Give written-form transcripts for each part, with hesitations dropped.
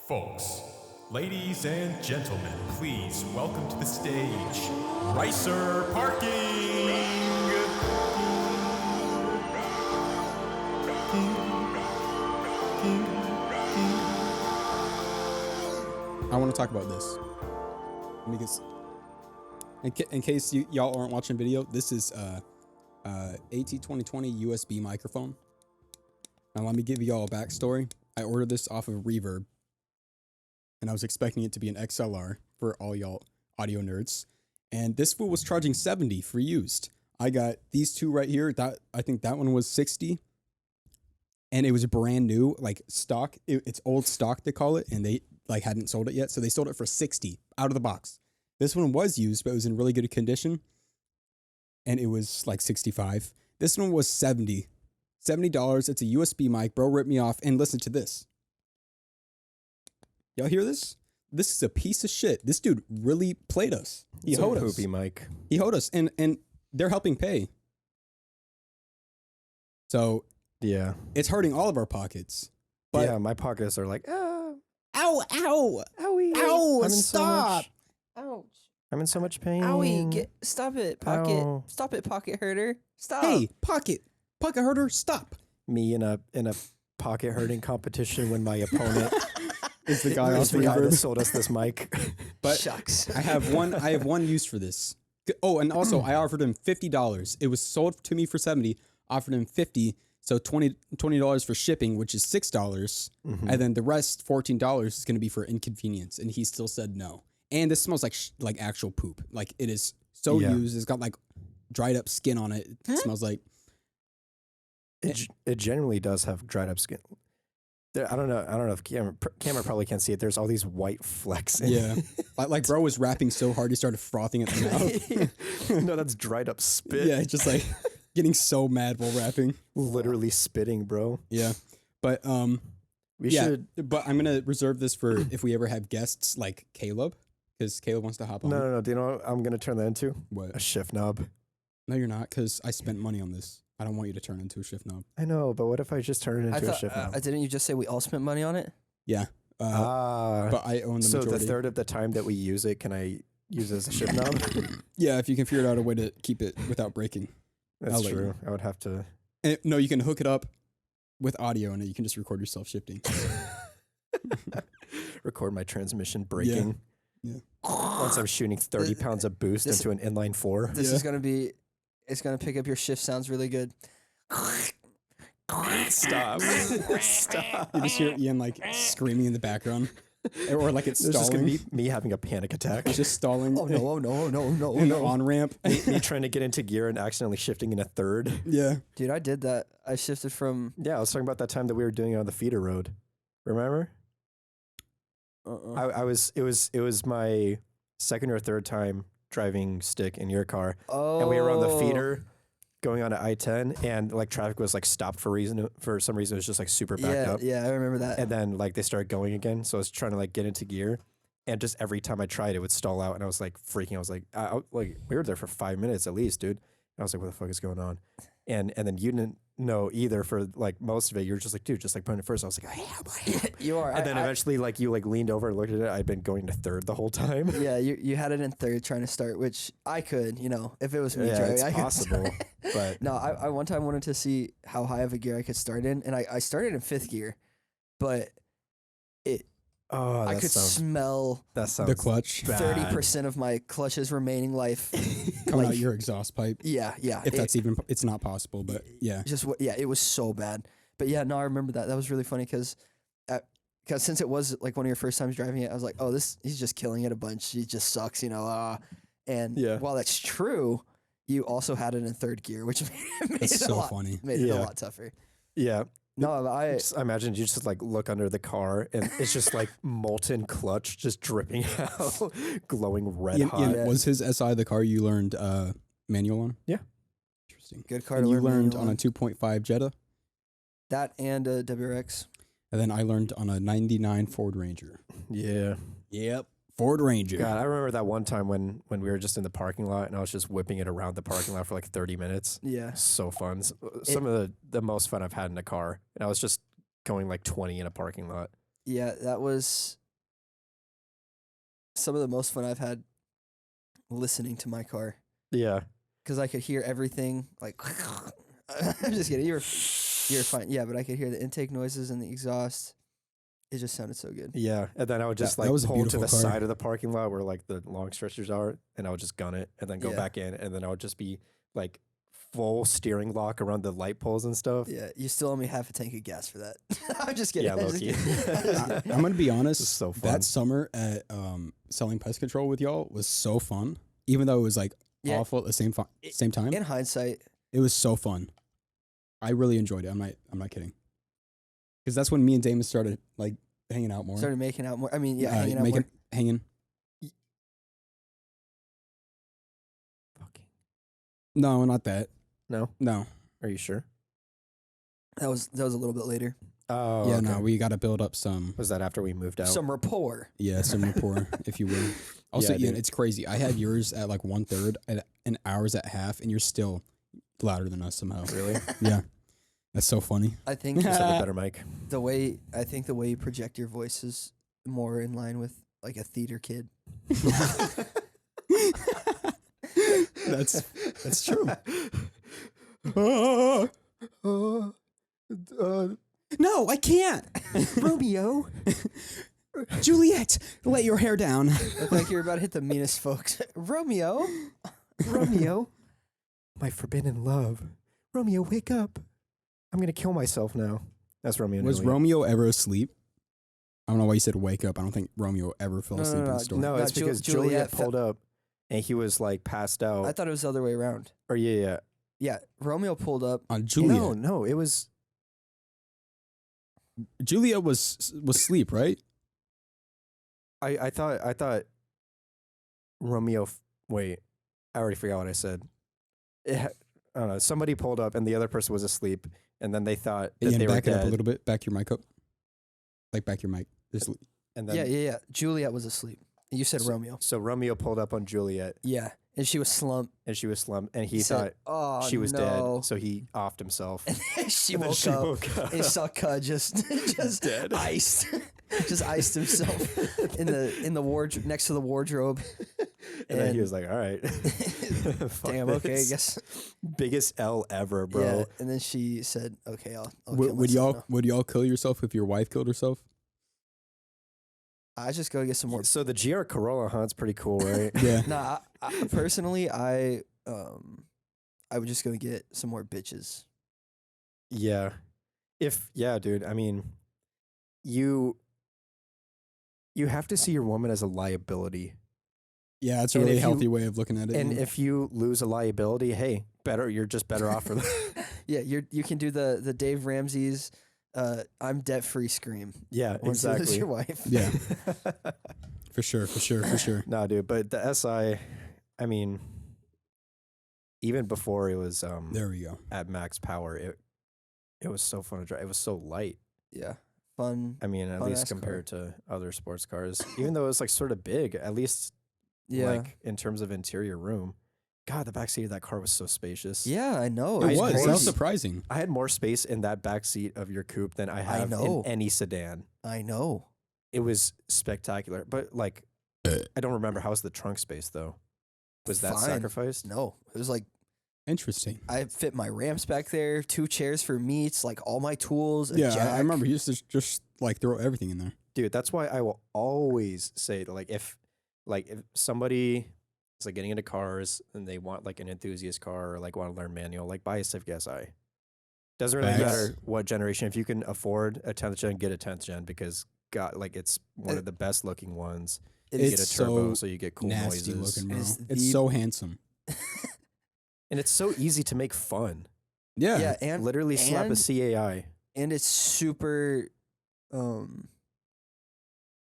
Folks, ladies and gentlemen, please welcome to the stage Ricer Parking! I want to talk about this. Because in case y'all aren't watching video, this is AT2020 USB microphone. Now let me give y'all a backstory. I ordered this off of Reverb, and I was expecting it to be an XLR for all y'all audio nerds. And this fool was charging $70 for used. I got these two right here. I think that one was $60. And it was brand new, like stock. It's old stock, they call it, and they hadn't sold it yet. So they sold it for $60 out of the box. This one was used, but it was in really good condition. And it was like $65. This one was $70. $70. It's a USB mic. Bro ripped me off. And listen to this. Y'all hear this? This is a piece of shit. This dude really played us. He hoed us. Poopy mic. He hoed us. And they're helping pay. So Yeah. it's hurting all of our pockets. But Yeah, my pockets are like, ow, ow, owie, ow, I'm in stop. Ouch. I'm in so much pain. Owie, stop it, pocket. Ow. Stop it, pocket herder. Stop. Hey, pocket herder, stop. Me in a pocket hurting competition when my opponent Is the guy is off the guy that Reverb. sold us this mic. But Shucks. I have one use for this. Oh, and also I offered him $50. It was sold to me for $70. Offered him $50, so $20 for shipping, which is $6, and then the rest $14 is going to be for inconvenience. And he still said no. And this smells like actual poop. Like it is so Yeah. used. It's got like dried up skin on it. It smells like. It generally does have dried up skin. There, I don't know if camera probably can't see it. There's all these white flecks. Yeah, like bro was rapping so hard he started frothing at the mouth. No, that's dried up spit. Yeah, just like getting so mad while rapping. Literally spitting, bro. Yeah, but We yeah, should. but I'm gonna reserve this for if we ever have guests like Caleb, because Caleb wants to hop on. No. Do you know what I'm gonna turn that into? What? A shift knob. No, you're not, because I spent money on this. I don't want you to turn into a shift knob. I know, but what if I just turn it I into thought, a shift knob? didn't you just say we all spent money on it? Yeah, but I own the so majority. the third of the time that we use it, can I use it as a shift knob? Yeah, if you can figure out a way to keep it without breaking. That's I'll let true. you. I would have to. And, no, you can hook it up with audio, and you can just record yourself shifting. Record my transmission braking. Yeah. Once I'm shooting 30 pounds of boost this- into an inline four. This Yeah. is gonna be. It's gonna pick up your shift sounds really good. Stop. Stop. You just hear Ian like screaming in the background, or like it's There's just stalling. going to be me having a panic attack. It's just stalling. Oh no! Oh no! Oh no! Oh no! Oh in the no! on ramp. me trying to get into gear and accidentally shifting in a third. Yeah. Dude, I did that. I shifted from. Yeah, I was talking about that time that we were doing it on the feeder road. Remember? I was. It was my second or third time driving stick in your car, Oh. and we were on the feeder going on to I-10, and like traffic was like stopped for some reason. It was just like super backed Yeah, up. yeah, I remember that. And then like they started going again. So I was trying to like get into gear, and just every time I tried, it would stall out, and I was like freaking. I was like, like we were there for 5 minutes at least, dude. And I was like, what the fuck is going on? And then you didn't know either for like most of it. You were just like, dude, just like put it first. I was like, I am. You are. And then eventually, like you like leaned over and looked at it. I'd been going to third the whole time. Yeah, you had it in third trying to start, which I could, if it was me Yeah, driving, it's I could possible. start. But No, I one time wanted to see how high of a gear I could start in, and I started in fifth gear, but I could smell that sounds The clutch bad. 30% of my clutch's remaining life. coming out like- your exhaust pipe. Yeah. If that's even, it's not possible, but yeah. It was so bad. But yeah, no, I remember that. That was really funny because since it was like one of your first times driving it, I was like, oh, he's just killing it a bunch. He just sucks, And Yeah. while that's true, you also had it in third gear, which made It's it so a lot, funny. made it a Yeah. lot tougher. Yeah. No, I Just imagine you just like look under the car and it's just like molten clutch just dripping out, glowing red Ian, hot. Ian, was his SI the car you learned manual on? Yeah. Interesting. good car And to you learn learned manual on a on. 2.5 Jetta, That and a WRX. and then I learned on a 99 Ford Ranger. Yeah. Yep. Ford Ranger. God, I remember that one time when we were just in the parking lot and I was just whipping it around the parking lot for like 30 minutes. Yeah. So fun. Some of the most fun I've had in a car. And I was just going like 20 in a parking lot. Yeah, that was some of the most fun I've had listening to my car Yeah. because I could hear everything. Like, I'm just kidding. You're fine. Yeah, but I could hear the intake noises and the exhaust. It just sounded so good. Yeah. And then I would just That like was a pull to beautiful the car. side of the parking lot where like the long stretchers are, and I would just gun it and then go Yeah. back in, and then I would just be like full steering lock around the light poles and stuff. Yeah, you still owe me half a tank of gas for that. I'm just kidding. Yeah, I'm just low-key. kidding. I'm gonna be honest. This is so fun. That summer at selling pest control with y'all was so fun. Even though it was like Yeah. awful at the same time, In hindsight, it was so fun. I really enjoyed it. I'm not kidding. Because that's when me and Damon started like hanging out more. started making out more. I mean, yeah, hanging out more. hanging. Fucking. No, not that. No? No. Are you sure? That was a little bit later. Oh, Yeah, okay. no. We got to build up some. Was that after we moved out? Some rapport. Yeah, some rapport, if you will. Also, Yeah, Ian, dude. it's crazy. I had yours at like 1/3 and ours at half, and you're still louder than us somehow. Really? Yeah, that's so funny. I think Just have a better mic. the way you project your voice is more in line with like a theater kid. That's true. No, I can't. Romeo, Juliet, let your hair down. look like you're about to hit the meanest folks. Romeo, Romeo. My forbidden love. Romeo, wake up. I'm going to kill myself now. That's Romeo and Was Juliet. Romeo ever asleep? I don't know why you said wake up. I don't think Romeo ever fell asleep in the story. No, it's because Juliet Juliet pulled up and he was like passed out. I thought it was the other way around. Or yeah. Yeah, Romeo pulled up. Juliet. No, it was. Juliet was asleep, right? I thought Romeo. Wait, I already forgot what I said. I don't know. Somebody pulled up and the other person was asleep, and then they thought that Ian, they were back it up a dead. little bit. Back your mic up. Like back your mic. Just And then, Yeah. Juliet was asleep. You said Romeo. So Romeo pulled up on Juliet, Yeah, and she was slumped. and she was slumped, and he said, thought "Oh, she was no." dead, so he offed himself. she And then woke she up. woke up. And saw Cud just Dead. iced, just iced himself in the wardrobe next to the wardrobe. And then he And- was like, "All right, Fuck Damn. Okay, I this. guess. Biggest L ever, bro." Yeah. And then she said, "Okay, I'll kill would myself y'all now." would y'all kill yourself if your wife killed herself? I just go get some more. So the GR Corolla hunt's pretty cool, right? Yeah. Nah, personally, I would just go get some more bitches. Yeah. Dude. I mean, you have to see your woman as a liability. Yeah, it's a And really if you- healthy way of looking at it. And Ian. if you lose a liability, hey, you're just better off for that. Yeah, you can do the Dave Ramsey's I'm debt free scream. Yeah, Once you lose exactly. your wife. Yeah. for sure. Nah, dude, but the SI, I mean, even before it was There we go. at max power, it was so fun to drive. It was so light. Yeah, fun. I mean, at Fun least ass car. compared to other sports cars, even though it was like sort of big, at least Yeah, like in terms of interior room. God, the backseat of that car was so spacious. yeah, I know. It I was. That was crazy. surprising. I had more space in that backseat of your coupe than I have know. in any sedan. I know. It was spectacular. But like, I don't remember. How's the trunk space though? Was that Fine. sacrificed? No, it was like Interesting. I fit my ramps back there, 2 chairs for meats, like all my tools. A Yeah, jack. I remember he used to just like throw everything in there. Dude, that's why I will always say that, if somebody is like getting into cars and they want like an enthusiast car or like want to learn manual, like buy a Civic Si. Doesn't really Facts. matter what generation. If you can afford a 10th gen, get a 10th gen because God, like it's one of the best looking ones. It You is get a It's turbo, so so you get cool Nasty noises, looking, bro. It's It's the- so handsome. and it's so easy to make fun. Yeah. yeah, and Literally slap a and- CAI. and it's super.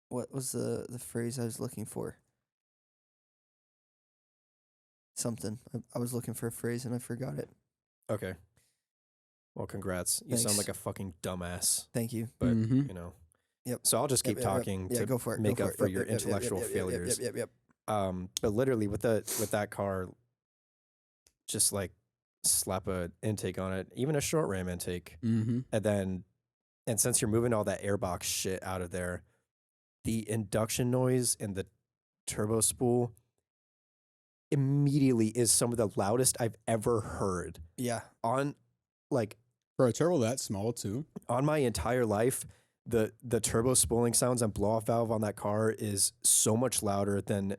What was the phrase I was looking for? Something. I was looking for a phrase and I forgot it. Okay. Well, congrats. You sound Thanks. like a fucking dumbass, Thank you. but Mhm. you know. Yep. So I'll just keep Yep, yep, yep. talking Yeah, to go for it. make go up it. for Yep, your yep, yep, yep, intellectual yep, yep, failures. Yep. But literally with that car, just like slap a intake on it, even a short ram intake, Mhm. and then And since you're moving all that airbox shit out of there, the induction noise and the turbo spool immediately is some of the loudest I've ever heard Yeah. on like For a turbo that small too. on my entire life. The turbo spooling sounds and blow off valve on that car is so much louder than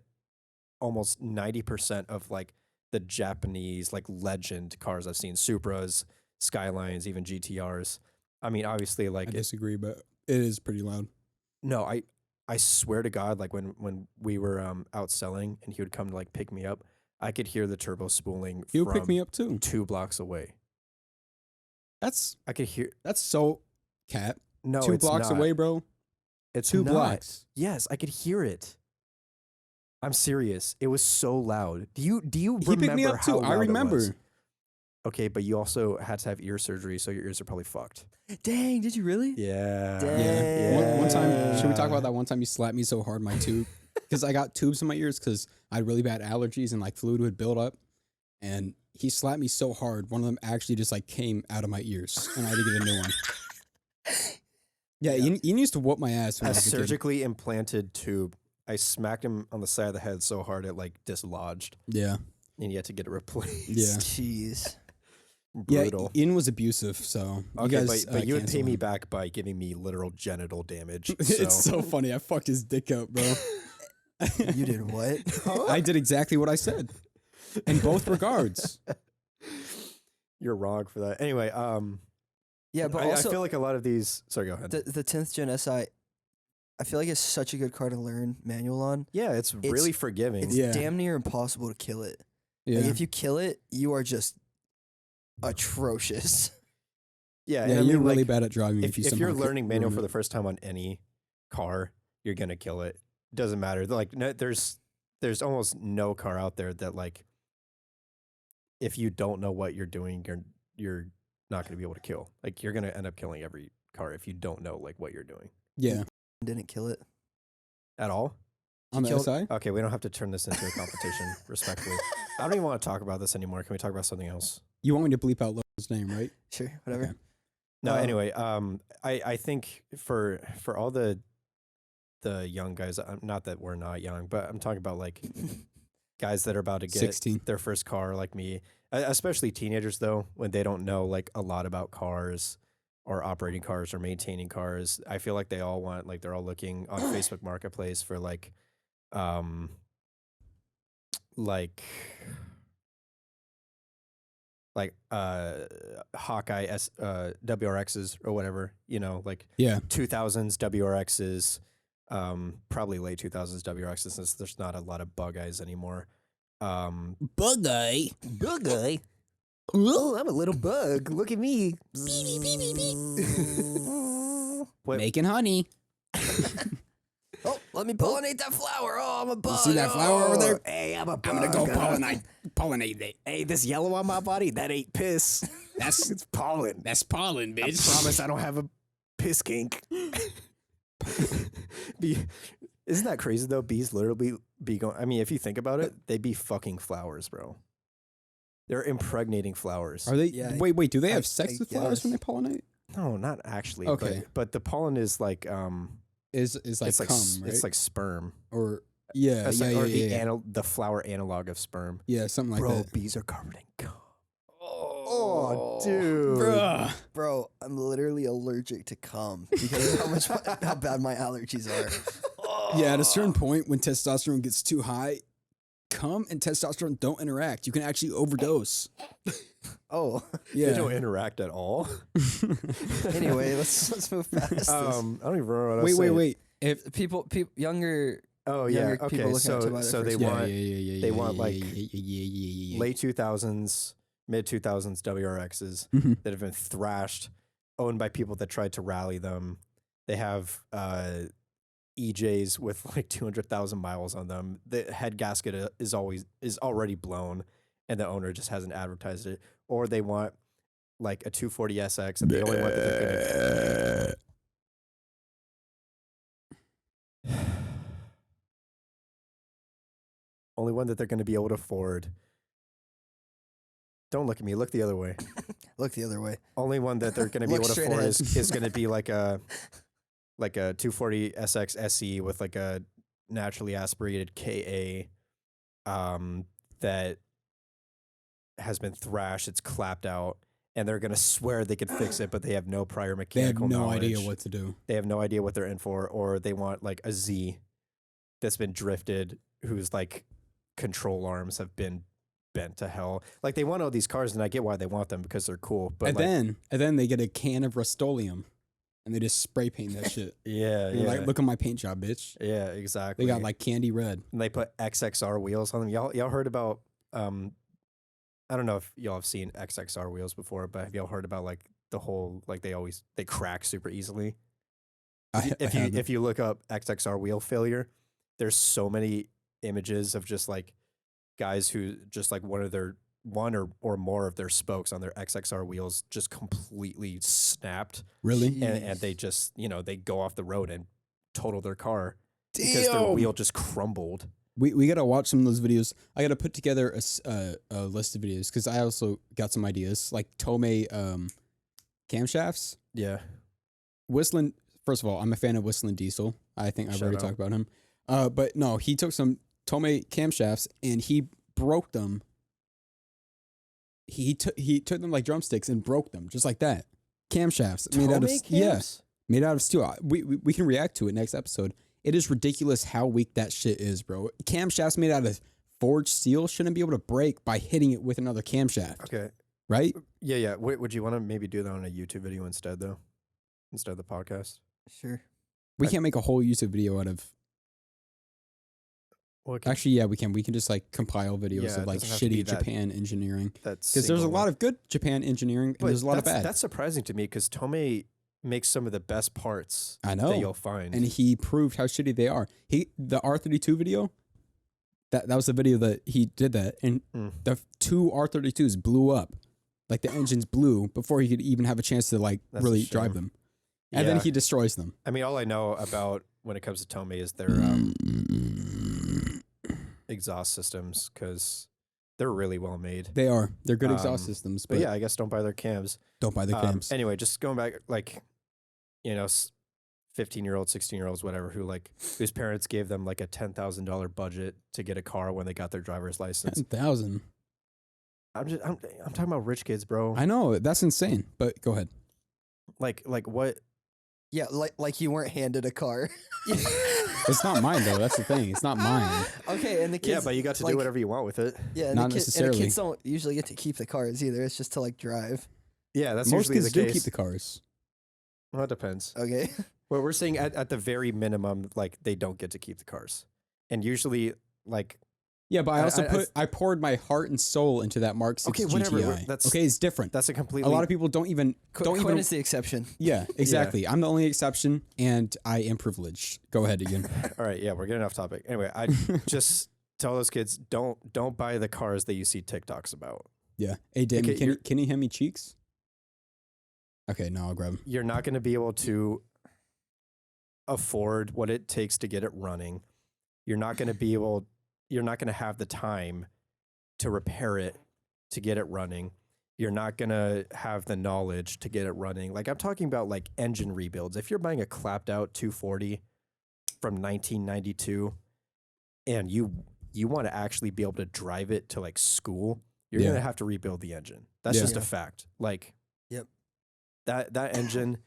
almost 90% of like the Japanese like legend cars I've seen, Supras, Skylines, even GTRs. I mean, obviously, like I disagree, but it is pretty loud. no, I swear to God, like when we were out selling and he would come to like pick me up, I could hear the turbo spooling He'll from pick me up too. 2 blocks away. That's I could hear. so cat. No, 2 it's blocks not. away, bro. It's 2 not. blocks. Yes, I could hear it. I'm serious. It was so loud. Do you He remember picked me up how too. I loud it remember. was? Okay, but you also had to have ear surgery, so your ears are probably fucked. Dang, did you really? Yeah. Dang. Yeah. One time, should we talk about that one time you slapped me so hard my tube? Because I got tubes in my ears because I had really bad allergies and like fluid would build up. And he slapped me so hard, one of them actually just like came out of my ears and I had to get a new one. Yeah, Ian used to whoop my ass when A I was a kid. surgically implanted tube. I smacked him on the side of the head so hard it like dislodged, Yeah. and you had to get it replaced. Yeah. Jeez. Brutal. Yeah, Ian was abusive, so you Okay, guys, but you would cancel pay me him. back by giving me literal genital damage. It's so funny. I fucked his dick up, bro. You did what? I did exactly what I said in both regards. You're wrong for that. Anyway, Yeah, but I also feel like a lot of these. Sorry, go ahead. the 10th gen SI, I feel like it's such a good car to learn manual on. Yeah, it's really forgiving. It's Yeah. damn near impossible to kill it. Yeah. Like if you kill it, you are just atrocious. yeah, Yeah, and I you're mean, really like, bad at driving. if you you're somehow learning manual ruin for it. the first time on any car, you're gonna kill it. Doesn't matter. Like, no, there's almost no car out there that like, if you don't know what you're doing, you're not gonna be able to kill. Like, you're gonna end up killing every car if you don't know like what you're doing Yeah, Didn't kill it. at all. on the Killed- SI. Okay, we don't have to turn this into a competition. Respectfully, I don't even want to talk about this anymore. Can we talk about something else? You want me to bleep out Logan's name, right? Sure, whatever. Okay. No, Um, anyway, I think for all the young guys, not that we're not young, but I'm talking about like guys that are about to get 16. their first car, like me, especially teenagers though, when they don't know like a lot about cars or operating cars or maintaining cars. I feel like they all want, like, they're all looking on Facebook Marketplace for like Hawkeye WRXs or whatever, you know, like Yeah. 2000s WRXs, probably late 2000s WRXs, since there's not a lot of bug eyes anymore. Bug eye. Bug eye. Oh, I'm a little bug. Look at me. What- Making honey. Oh, let me pollinate that flower. Oh, I'm a bug. see that flower over there? Hey, I'm a bug. I'm gonna go pollinate it. Hey, this yellow on my body, that ain't piss. That's It's pollen. that's pollen, I bitch. promise I don't have a piss kink. Isn't that crazy though? Bees literally be going. I mean, if you think about it, they'd be fucking flowers, bro. They're impregnating flowers. Are they? Yeah, wait. Do they I- have sex I with flowers when they guess. pollinate? No, not actually. Okay. But the pollen is like Is like it's like cum, s- right? it's like sperm. or yeah, It's yeah, like- yeah, or yeah, the flower analog of sperm. yeah, something like Bro, that. bees are covered in cum. Oh, dude. Bruh. Bro, I'm literally allergic to cum because of how bad my allergies are. Yeah, at a certain point when testosterone gets too high, cum and testosterone don't interact. You can actually overdose. Oh, They don't Yeah. interact at all. anyway, let's move past this. I don't even remember what I was Wait. saying. If People, younger. Oh yeah. Younger people Okay. looking up to buy their So they first want yeah, they want, like, yeah. late 2000s, mid 2000s WRXs Mhm. that have been thrashed, owned by people that tried to rally them. They have EJs with like 200,000 miles on them. The head gasket is already blown, and the owner just hasn't advertised it. Or they want like a 240 SX, and the only one that they're gonna only one that they're going to be able to afford Don't look at me. Look the other way. Look the other way. Only one that they're going to be Look able to straight afford ahead. is going to be like a 240 SX SE with like a naturally aspirated KA that has been thrashed. It's clapped out, and they're going to swear they could fix it, but they have no prior They have mechanical no knowledge. idea what to do. They have no idea what they're in for, or they want like a Z that's been drifted, whose like control arms have been bent to hell. Like they want all these cars, and I get why they want them because they're cool. But And then they get a can of Rust-Oleum and they just spray paint that shit. yeah, And they're like, look at my paint job, bitch. yeah, exactly. They got like candy red. and they put XXR wheels on them. Y'all heard about I don't know if y'all have seen XXR wheels before, but have y'all heard about like the whole like they crack super easily? If you look up XXR wheel failure, there's so many images of just like guys who just like one or more of their spokes on their XXR wheels just completely snapped, Really? and they just they go off the road and total their car because their wheel just crumbled. We gotta watch some of those videos. I gotta put together a list of videos because I also got some ideas like Tomei camshafts. Yeah, Whistling. First of all, I'm a fan of Whistling Diesel. I think I've Shout already out. talked about him. But no, he took some Tomei camshafts and he broke them. He took them like drumsticks and broke them just like that. Camshafts made out of made out of steel. We can react to it next episode. It is ridiculous how weak that shit is, bro. Camshafts made out of forged steel shouldn't be able to break by hitting it with another camshaft, Okay. right? Yeah. Would you want to maybe do that on a YouTube video instead, though, instead of the podcast? Sure. We can't make a whole YouTube video out of. Well, Actually, yeah, we can. We can just like compile videos Yeah, of it like doesn't have to be shitty that- Japan engineering that's because there's a lot of good Japan engineering and but there's a lot of that's- bad. That's surprising to me because Tomei makes some of the best parts I that know, you'll find. and he proved how shitty they are. The R32 video. That was the video that he did that, and the two R32s blew up, like the engines blew before he could even have a chance to like That's a really shame. drive them, and then Yeah. he destroys them. I mean, all I know about when it comes to Tomei is their exhaust systems because they're really well made. They're good exhaust Um, systems, But yeah, I guess don't buy their cams. don't buy the cams. Anyway, just going back, like, 15-year-olds, 16-year-olds, whatever, whose parents gave them like a $10,000 budget to get a car when they got their driver's license. 10,000. I'm talking about rich kids, bro. I know that's insane, but go ahead. Like what? Yeah, like you weren't handed a car. It's not mine though. That's the thing. It's not mine. Okay, and the kids. Yeah, but you got to like, do whatever you want with it. Yeah, and Not the necessarily. kids don't usually get to keep the cars either. It's just to like drive. Yeah, that's Most usually kids the do case. keep the cars. Well, it depends. Okay. Well, we're saying at the very minimum, like they don't get to keep the cars, and usually, like, Yeah, but I also I- I poured my heart and soul into that Mark 6 Okay, whatever, GTI. that's- Okay, it's different. that's a A completely. lot of people don't even Quinn is the exception. Yeah, exactly. I'm the only exception, and I am privileged. Go ahead again. All right, yeah, we're getting off topic. Anyway, I just tell those kids don't buy the cars that you see TikToks about. Yeah. Hey, Damon, Okay, can you hand me cheeks? Okay, no, I'll grab them. You're not going to be able to afford what it takes to get it running. You're not going to have the time to repair it to get it running. You're not going to have the knowledge to get it running. Like I'm talking about like engine rebuilds. If you're buying a clapped out 240 from 1992 and you want to actually be able to drive it to like school, you're Yeah. going to have to rebuild the engine. That's Yeah. just a fact. Like Yep. that engine,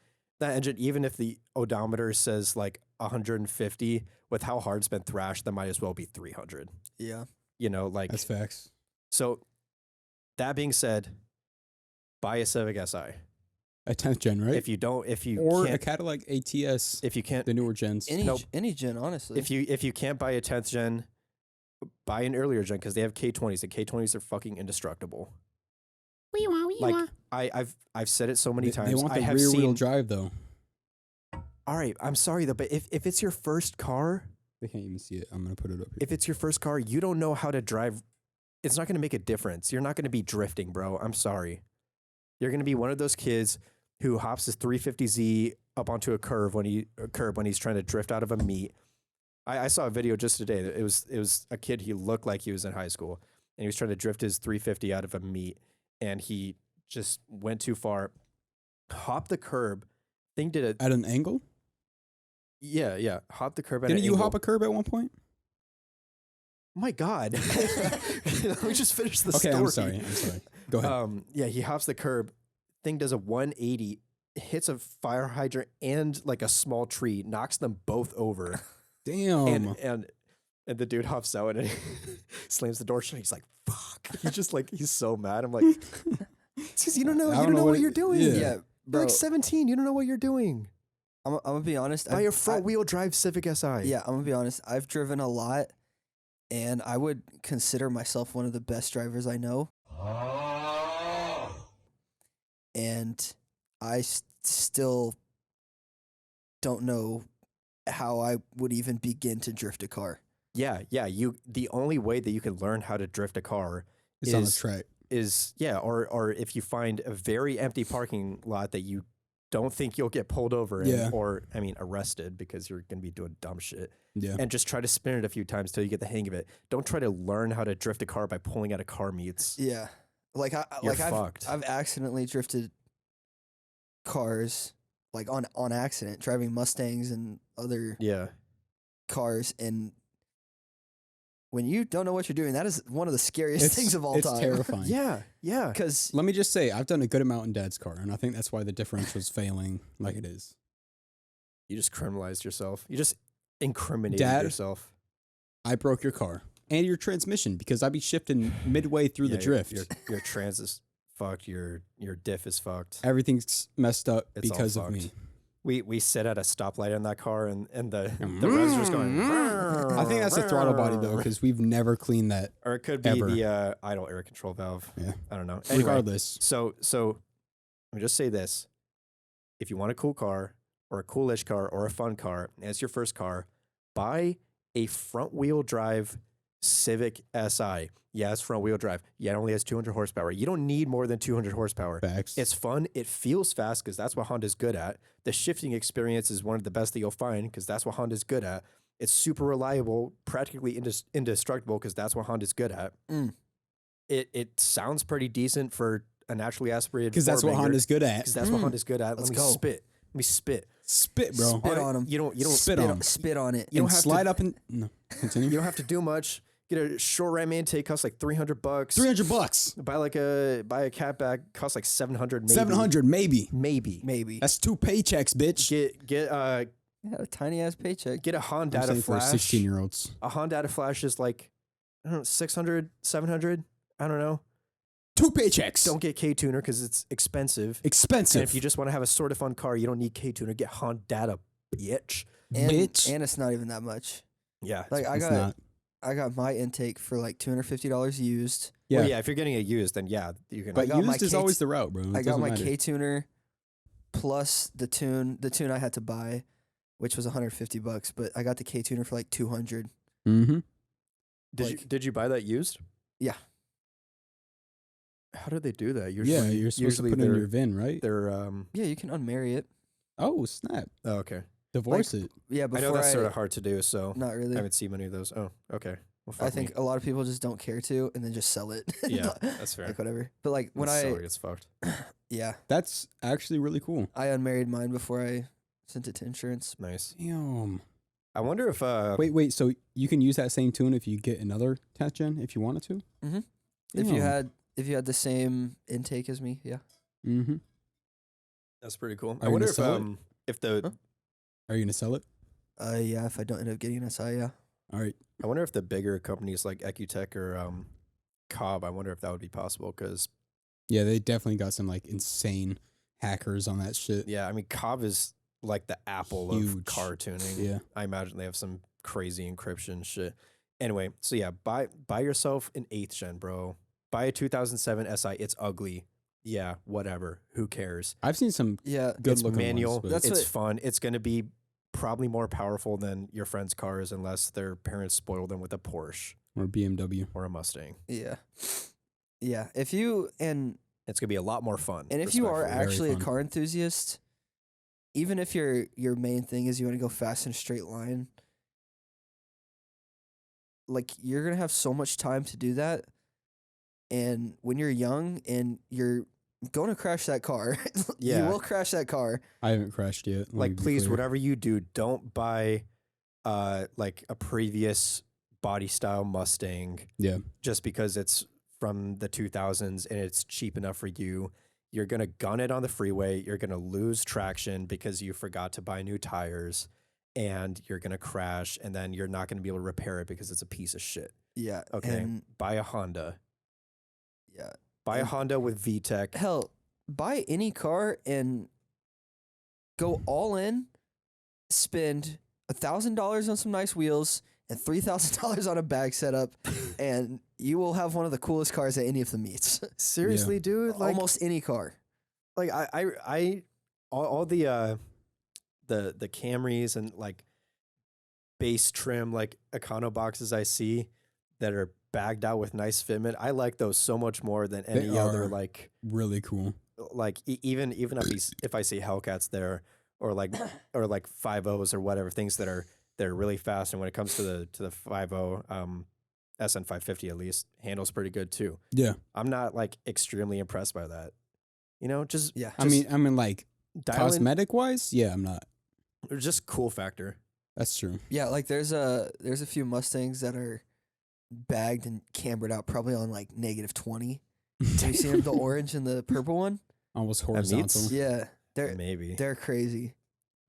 even if the odometer says like 150, with how hard it's been thrashed, that might as well be 300. Yeah. Like That's facts. so. That being said, buy a Civic Si. A 10th gen, right? If you or a can't, Cadillac ATS, if you can't, the newer gens. Any gen, honestly. if you can't buy a 10th gen, buy an earlier gen because they have K20s and K20s are fucking indestructible. Like I've said it so many times. They want the I have rear wheel seen. drive though. All right, I'm sorry though, but if it's your first car, They can't even see it. I'm gonna put it up here. if it's your first car, you don't know how to drive. It's not going to make a difference. You're not going to be drifting, bro. I'm sorry. You're going to be one of those kids who hops his 350Z up onto a curb when he's trying to drift out of a meet. I saw a video just today. It was a kid. He looked like he was in high school, and he was trying to drift his 350 out of a meet, and he just went too far, hopped the curb. Thing did a At an angle? hopped the curb at Didn't an you angle. hop a curb at one point? My God. Let me just finish the Okay, story. I'm sorry. Go ahead. Yeah, he hops the curb. Thing does a 180, hits a fire hydrant and like a small tree, knocks them both over. Damn. And the dude hops out and he slams the door shut. He's like, "Fuck!" He's just like, he's so mad. I'm like, it's because you don't know what you're doing. yeah. Yeah, You're bro. like 17. You don't know what you're doing. I'm gonna be honest. Buy a front wheel drive Civic Si. Yeah, I'm gonna be honest. I've driven a lot, and I would consider myself one of the best drivers I know. And I still don't know how I would even begin to drift a car. Yeah. The only way that you can learn how to drift a car It's on a track. or if you find a very empty parking lot that you don't think you'll get pulled over in, Yeah. or arrested because you're gonna be doing dumb shit. Yeah. And just try to spin it a few times till you get the hang of it. Don't try to learn how to drift a car by pulling out of car meets. Yeah, like You're fucked. I've accidentally drifted cars, like on accident, driving Mustangs and other Yeah. cars, and when you don't know what you're doing, that is one of the scariest things of all it's time. terrifying. Yeah. Because Let me just say, I've done a good amount in Dad's car, and I think that's why the differential's failing like it is. You just criminalized yourself. You just incriminated Dad? yourself. I broke your car and your transmission because I'd be shifting midway through the Yeah, drift. Your trans is fucked. Your diff is fucked. Everything's messed up It's all because of fucked. me. We sit at a stoplight in that car and the revs just going. I think that's the throttle body though, because we've never cleaned that. Or it could be Ever. the idle air control valve. Yeah. I don't know. Anyway, Regardless, so let me just say this: if you want a cool car or a coolish car or a fun car, and it's your first car, buy a front wheel drive Civic Si. Yeah, it's front wheel drive. Yeah, it only has 200 horsepower. You don't need more than 200 horsepower. facts. It's fun. It feels fast because that's what Honda's good at. The shifting experience is one of the best that you'll find because that's what Honda's good at. It's super reliable, practically indestructible because that's what Honda's good at. Mm. It sounds pretty decent for a naturally aspirated Because that's what Honda's good at. Because that's what Honda's good at. Let's Let me go. spit. Let me spit. Spit, bro. Spit on 'em. You don't Spit on 'em. spit on it. You don't And have slide to, up and no. Continue. You don't have to do much. Get a short ram intake, costs like $300. $300. Buy a cat bag, costs like 700 maybe. 700 maybe. Maybe. That's 2 paychecks, bitch. Get Yeah, a tiny ass paycheck. a I'm Honda saying for Flash. 16-year-olds. A Honda Flash is like, I don't know, 600, 700. I don't know. 2 paychecks. Don't get K tuner because it's expensive. Expensive. And if you just want to have a sort of fun car, you don't need K tuner. Get Honda, bitch. and, bitch. and it's not even that much. Yeah. Like It's not. I got my intake for like $250 used. Yeah. Well, yeah. If you're getting it used, then yeah, you can. But got my used is K- always the route, bro. It I got doesn't my matter. K tuner plus the tune I had to buy, which was $150, but I got the K tuner for like 200. Mm-hmm. Did you buy that used? Yeah. How do they do that? Yeah, you're supposed to put in your VIN, right? They're Yeah, you can unmarry it. Oh, snap. oh, okay. Divorce it. Yeah, I before know that's sort of hard to do, so not I really. haven't seen many of those. Oh, okay. Well, fuck I think a lot of people just don't care to and then just sell it. me. Yeah, that's fair. Like whatever. But like when That's silly as fucked. yeah, That's actually really cool. I unmarried mine before I sent it to insurance. Nice. Damn. I wonder if Wait. So you can use that same tune if you get another 10th gen if you wanted to? Mm-hmm. If you had the same intake as me, yeah. Mm-hmm. that's pretty cool. Are I you wonder gonna if sell it? if the Huh? Are you going to sell it? Yeah, if I don't end up getting an SI, yeah. All right. I wonder if the bigger companies like Ecutech or Cobb, I wonder if that would be possible because Yeah, they definitely got some like insane hackers on that shit. yeah, I mean Cobb is like the Apple of Huge. car tuning. Yeah. I imagine they have some crazy encryption shit. Anyway, so yeah, buy yourself an 8th gen, bro. Buy a 2007 SI. It's ugly. Yeah, whatever. Who cares? I've seen some Yeah. good It's looking manual. ones. But That's It's what- fun. It's going to be probably more powerful than your friends' cars unless their parents spoil them with a Porsche or BMW. or a Mustang. Yeah. Yeah. If you and It's going to be a lot more fun. if you are respectfully. actually a fun. car enthusiast, even if your main thing is you want to go fast in a straight line, like you're gonna have so much time to do that And when you're young and you're going to crash that car, you Yeah. will crash that car. I haven't crashed yet. let me Like, be please, clear. whatever you do, don't buy like a previous body style Mustang Yeah. just because it's from the 2000s and it's cheap enough for you. You're going to gun it on the freeway. You're going to lose traction because you forgot to buy new tires, and you're going to crash, and then you're not going to be able to repair it because it's a piece of shit. Yeah. Okay. And Buy a Honda. yeah. Buy a And- Honda with VTEC. Hell, buy any car and go all in, spend $1,000 on some nice wheels and $3,000 on a bag setup, and you will have one of the coolest cars at any of the meets. Seriously, dude. Like, Almost any car. like all the Camrys and like base trim like Econo boxes I see that are bagged out with nice fitment, I like those so much more than any other are. like Really cool. even if I see Hellcats there or like 5.0s or whatever, things that are really fast. And when it comes to the 5.0 SN550, at least handles pretty good too. Yeah. I'm not like extremely impressed by that. You know, just Yeah. I mean, like dial in- cosmetic wise, yeah, I'm not. or just cool factor. That's true. Yeah, like there's a few Mustangs that are bagged and cambered out probably on like -20. Have you seen them, the orange and the purple one? Almost meets- horizontal. Yeah, Maybe. they're crazy.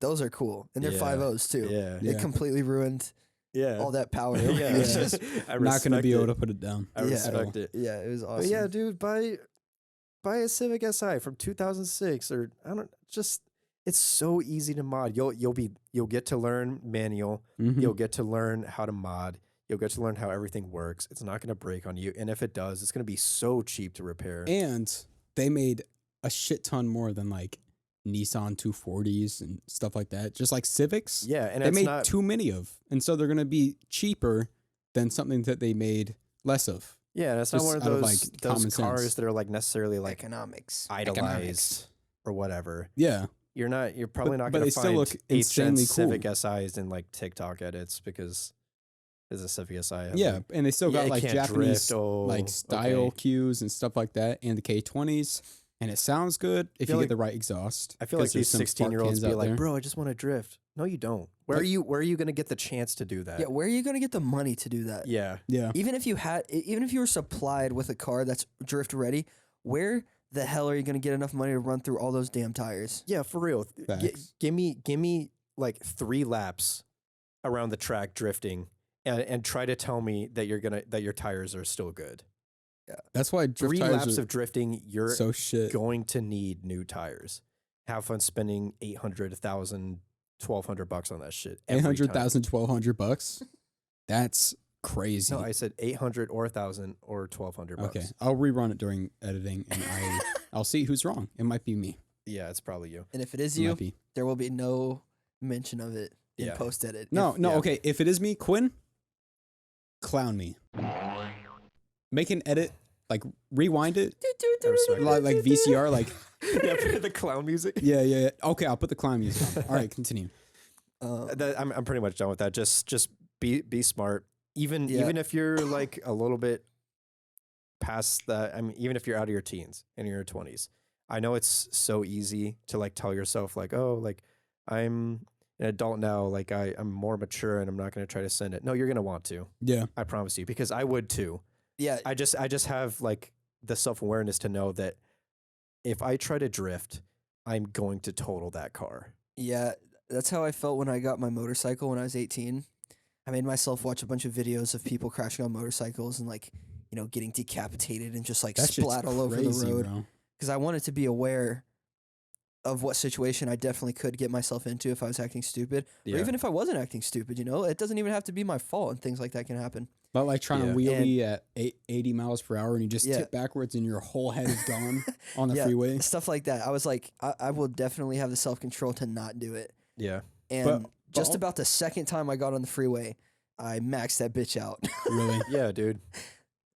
Those are cool, and they're Yeah. 5.0s too. Yeah. Yeah. It completely ruined Yeah. all that power. Yeah. Yeah. I I'm not gonna respect be able it. to put it down. I Yeah. respect it. Yeah, it was awesome. But yeah, dude, buy a Civic Si from 2006 or I don't just it's so easy to mod. You'll get to learn manual. Mhm. You'll get to learn how to mod. You'll get to learn how everything works. It's not going to break on you, and if it does, it's going to be so cheap to repair. And they made a shit ton more than like Nissan 240s and stuff like that. Just like Civics. Yeah, and they it's made not too many of. And so they're going to be cheaper than something that they made less of. Yeah, and it's not just one of out of, those like, common cars sense. that are like necessarily like economics. idolized or whatever. Yeah. You're probably not but going they to still find look 8 cent insanely Civic cool. SIs in like TikTok edits because there's a Civic SI. Yeah. And they still Yeah, got it like can't Japanese drift. Oh, like style okay. cues and stuff like that. And the K20s. And it sounds good if feel you like- get the right exhaust. I feel 'cause like there's these some 16-year-olds Spark be cans out like, there. bro, I just want to drift. No, you don't. Where Like- are you going to get the chance to do that? Yeah, where are you gonna get the money to do that? Yeah. Yeah. Even if you were supplied with a car that's drift ready, where the hell are you gonna get enough money to run through all those damn tires? Yeah, for real. Facts. Give me like 3 laps around the track drifting and try to tell me that your tires are still good. That's why drift 3 tires laps are of drifting, you're so shit. going to need new tires. Have fun spending $800, $1,000, $1,200 on that shit. every time. 800,000, 1,200 bucks. That's crazy. No, I said 800 or 1,000 or 1,200 bucks. Okay, I'll rerun it during editing, and I'll see who's wrong. It might be me. Yeah, it's probably you. And if it is It you, might be. there will be no mention of it in Yeah. post edit. No, no. yeah. Okay, if it is me, Quinn, clown me. Make an edit, like rewind it, I respect it. like VCR, like Yeah, put the clown music. yeah. Okay, I'll put the clown music on. All right, continue. I'm pretty much done with that. Just be smart. Even Yeah. even if you're like a little bit past that. I mean, even if you're out of your teens and in your 20s, I know it's so easy to like tell yourself like, oh, like I'm an adult now. Like I'm more mature and I'm not going to try to send it. No, you're going to want to. Yeah, I promise you, because I would too. Yeah, I just have like the self-awareness to know that if I try to drift, I'm going to total that car. yeah. That's how I felt when I got my motorcycle when I was 18. I made myself watch a bunch of videos of people crashing on motorcycles and like, you know, getting decapitated and just like that shit's splat all over the crazy, road. bro. Because I wanted to be aware of what situation I definitely could get myself into if I was acting stupid, or even if I wasn't acting stupid. You know, it doesn't even have to be my fault, and things like that can happen. But like trying Yeah. to wheelie at 80 miles per hour and you just Yeah. tip backwards and your whole head is gone on the Yeah. freeway. Stuff like that. I was like, I will definitely have the self control to not do it. Yeah. And But just al- about the second time I got on the freeway, I maxed that bitch out. Really? Yeah, dude.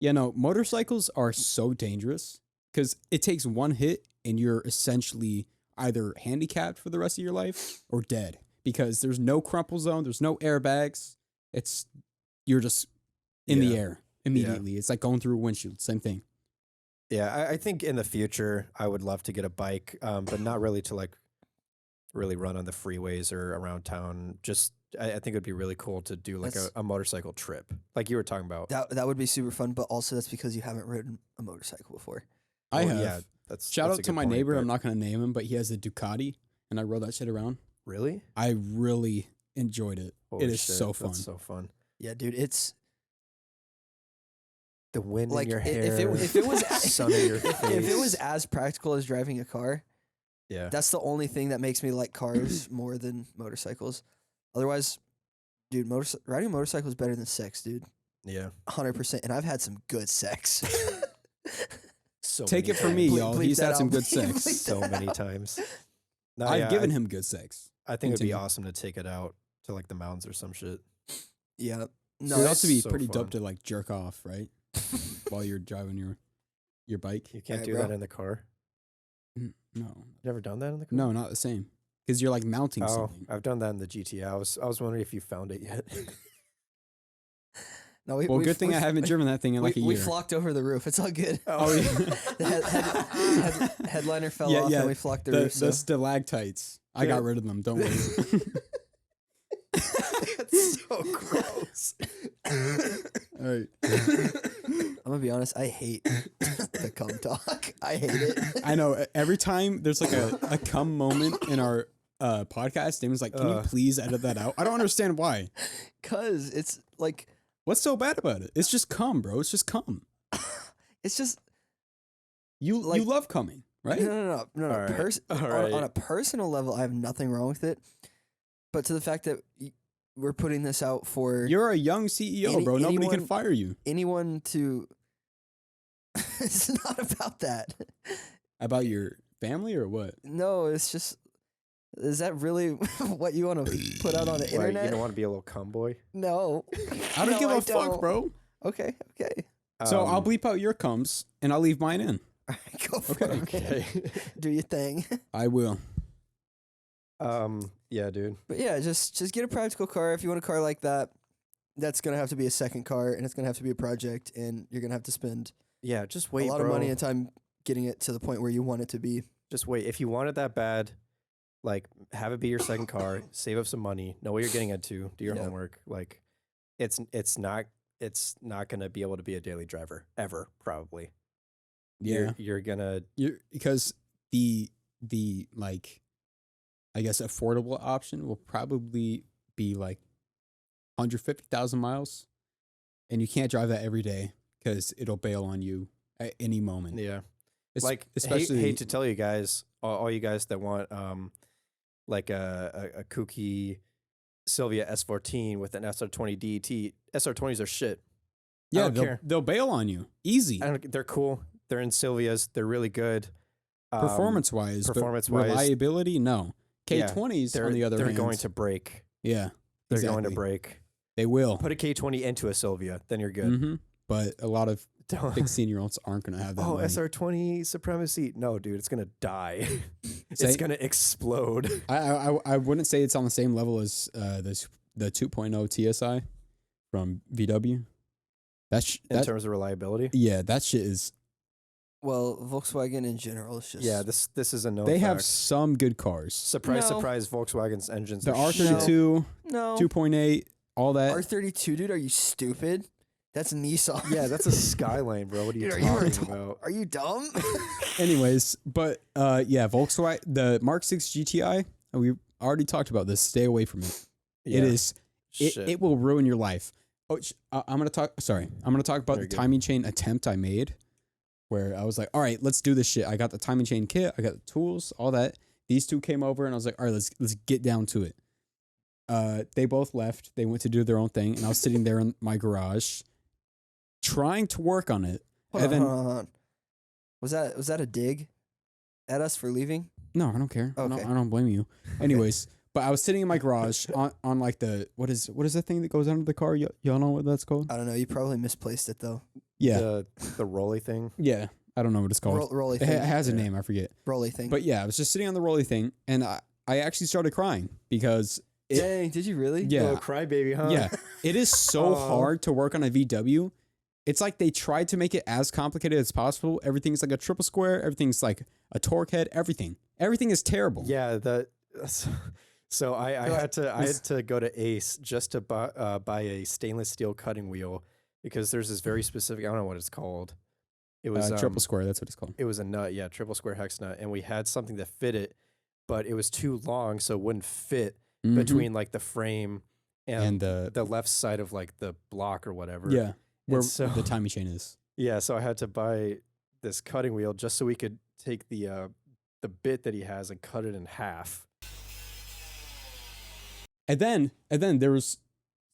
Yeah, no, motorcycles are so dangerous because it takes one hit and you're essentially either handicapped for the rest of your life or dead because there's no crumple zone, there's no airbags. You're just in the Yeah. air immediately. It's like going through a windshield, same thing. Yeah, I think in the future I would love to get a bike, but not really to like really run on the freeways or around town. Just I think it'd be really cool to do like That's- a motorcycle trip, like you were talking about. That would be super fun, but also that's because you haven't ridden a motorcycle before. I Well, have. Yeah, that's Shout that's out a to good my point, neighbor. but- I'm not gonna name him, but he has a Ducati, and I rode that shit around. Really. I really enjoyed it. Holy it is shit, so fun. That's so fun. Yeah, dude, it's The wind like in your i- hair. if it was sun in your face. if it was as practical as driving a car, yeah. that's the only thing that makes me like cars more than motorcycles. Otherwise, dude, riding a motorcycle is better than sex, dude. Yeah. 100%. And I've had some good sex. So Take many it from me, times. y'all. bleep He's that had some out. good Bleep sex. So many times. No, I've yeah, given him good sex. I think it'd be Continue. awesome to take it out to like the mountains or some shit. Yeah. No, No, it would it's also be so pretty fun. dope to like jerk off, right? While you're driving your bike. You can't Right, do bro. that in the car. No, Never done that in the car? no, not the same. Because you're like mounting Oh, something. I've done that in the GT. I was wondering if you found it yet. no, we, Well, we- good thing we- I haven't driven that thing in like a we year. flocked over the roof. It's all good. Oh, yeah. The headliner fell Yeah, off yeah, and we flocked the the, roof. So. the stalactites. I got rid of them. Don't worry. That's so gross. All right. I'm gonna be honest. I hate the cum talk. I hate it. I know. Every time there's like a cum moment in our podcast, Damon's like, "Can you please edit that out?" I don't understand why. Cause it's like What's so bad about it? It's just cum, bro. It's just cum. it's just You Like- love coming, right? no. All right. All On, right. on a personal level, I have nothing wrong with it. But to the fact that we're putting this out for You're a young CEO, bro. Nobody can anyone- fire you. anyone to, it's not about that. About your family or what? No, it's just. Is that really what you want to put out on the Why, internet? you don't want to be a little cum boy? No. I don't No, give I a fuck, don't. bro. Okay. So I'll Um, bleep out your cums and I'll leave mine in. Go for Okay. it. Okay. Do your thing. I will. Yeah, dude. But yeah, just get a practical car. If you want a car like that, that's gonna have to be a second car, and it's gonna have to be a project, and you're gonna have to spend Yeah, just wait, a lot bro. of money and time getting it to the point where you want it to be. Just wait. If you want it that bad, like have it be your second car. Save up some money. Know what you're getting into. Do your Yeah. homework. Like, it's not gonna be able to be a daily driver ever. Probably. Yeah. You're gonna. Because the like, I guess affordable option will probably be like 150,000 miles, and you can't drive that every day because it'll bail on you at any moment. Yeah. Es- Like, especially hate to tell you guys, all you guys that want like a kooky Sylvia S14 with an SR20 DET. SR20s are shit. yeah, don't care. they'll bail on you easy. They're cool. They're in Sylvias. They're really good. Performance wise, performance-wise, reliability, no. yeah, K20s They're on the other they're hand, going to break. yeah, They're going exactly. to break. They will. Put a K20 into a Sylvia, then you're good. Mhm. But a lot of Don't- 16-year-olds aren't going to have that. oh, money. SR20 supremacy. No, dude, it's gonna die. Say- It's gonna explode. I wouldn't say it's on the same level as the 2.0 TSI from VW. In terms of reliability. Yeah, that shit is. Well, Volkswagen in general is just Yeah, this is a no. They have fact. some good cars. Surprise, No. surprise! Volkswagen's engines. The are shit. R32, no 2.8, all that. R32, dude. Are you stupid? That's Nissan. Yeah, that's a Skyline, bro. What are you Dude, talking about? Are you dumb? Anyways, but yeah, Volkswagen, the Mark 6 GTI, we already talked about this. Stay away from it. Yeah. It is. Shit. It will ruin your life. Oh, I'm gonna talk. Sorry, I'm gonna talk about Very the good. timing chain attempt I made, where I was like, all right, let's do this shit. I got the timing chain kit. I got the tools, all that. These two came over, and I was like, all right, let's get down to it. They both left. They went to do their own thing, and I was sitting there in my garage, trying to work on it. Hold And on, then- hold on. Was that a dig at us for leaving? No, I don't care. Okay. I don't blame you. Anyways, but I was sitting in my garage on like the what is the thing that goes under the car? Y'all know what that's called? I don't know. You probably misplaced it though. Yeah, The rolly thing. yeah. I don't know what it's called. Rolly It thing. has a Yeah. name. I forget. Rolly thing. But yeah, I was just sitting on the rolly thing, and I actually started crying because Dang, did you really? yeah, Little crybaby, huh? yeah, it is so Aw. hard to work on a VW it's like they tried to make it as complicated as possible. Everything's like a triple square. Everything's like a torque head. Everything is terrible. Yeah, so I had to go to Ace just to buy a stainless steel cutting wheel because there's this very specific, I don't know what it's called. It was triple square. That's what it's called. It was a nut, yeah, triple square hex nut, and we had something that fit it, but it was too long, so it wouldn't fit between like the frame and the left side of like the block or whatever. Yeah, where so, the timing chain is. Yeah, so I had to buy this cutting wheel just so we could take the bit that he has and cut it in half. And then there was,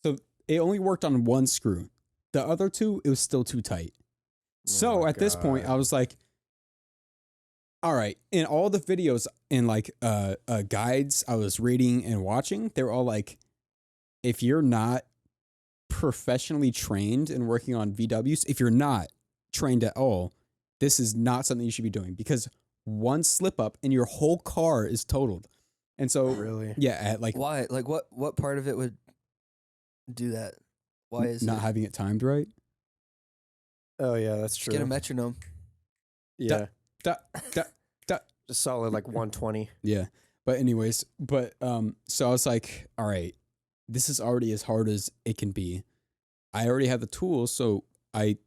so it only worked on one screw. The other two, it was still too tight. So at this point, I was like, all right. In all the videos and like guides I was reading and watching, they were all like, if you're not professionally trained in working on VWs, if you're not trained at all, this is not something you should be doing because one slip up and your whole car is totaled. And so, really, yeah, why? Like what part of it would do that? Why is not having it timed right? Oh yeah, that's Just true. get a metronome. Yeah, Da, da, da. just solid like 120. Yeah. But anyways, so I was like, all right, this is already as hard as it can be. I already have the tools, so I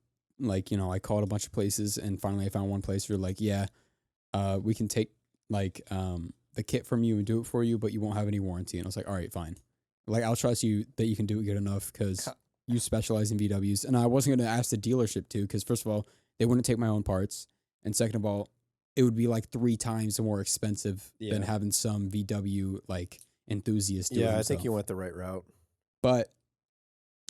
I called a bunch of places and finally I found one place where like, yeah, we can take like the kit from you and do it for you, but you won't have any warranty. And I was like, all right, fine. Like I'll trust you that you can do it good enough because you specialize in VWs. And I wasn't going to ask the dealership to because first of all, they wouldn't take my own parts. And second of all, it would be like 3 times more expensive than having some VW like enthusiast do it Yeah, I himself. think you went the right route. But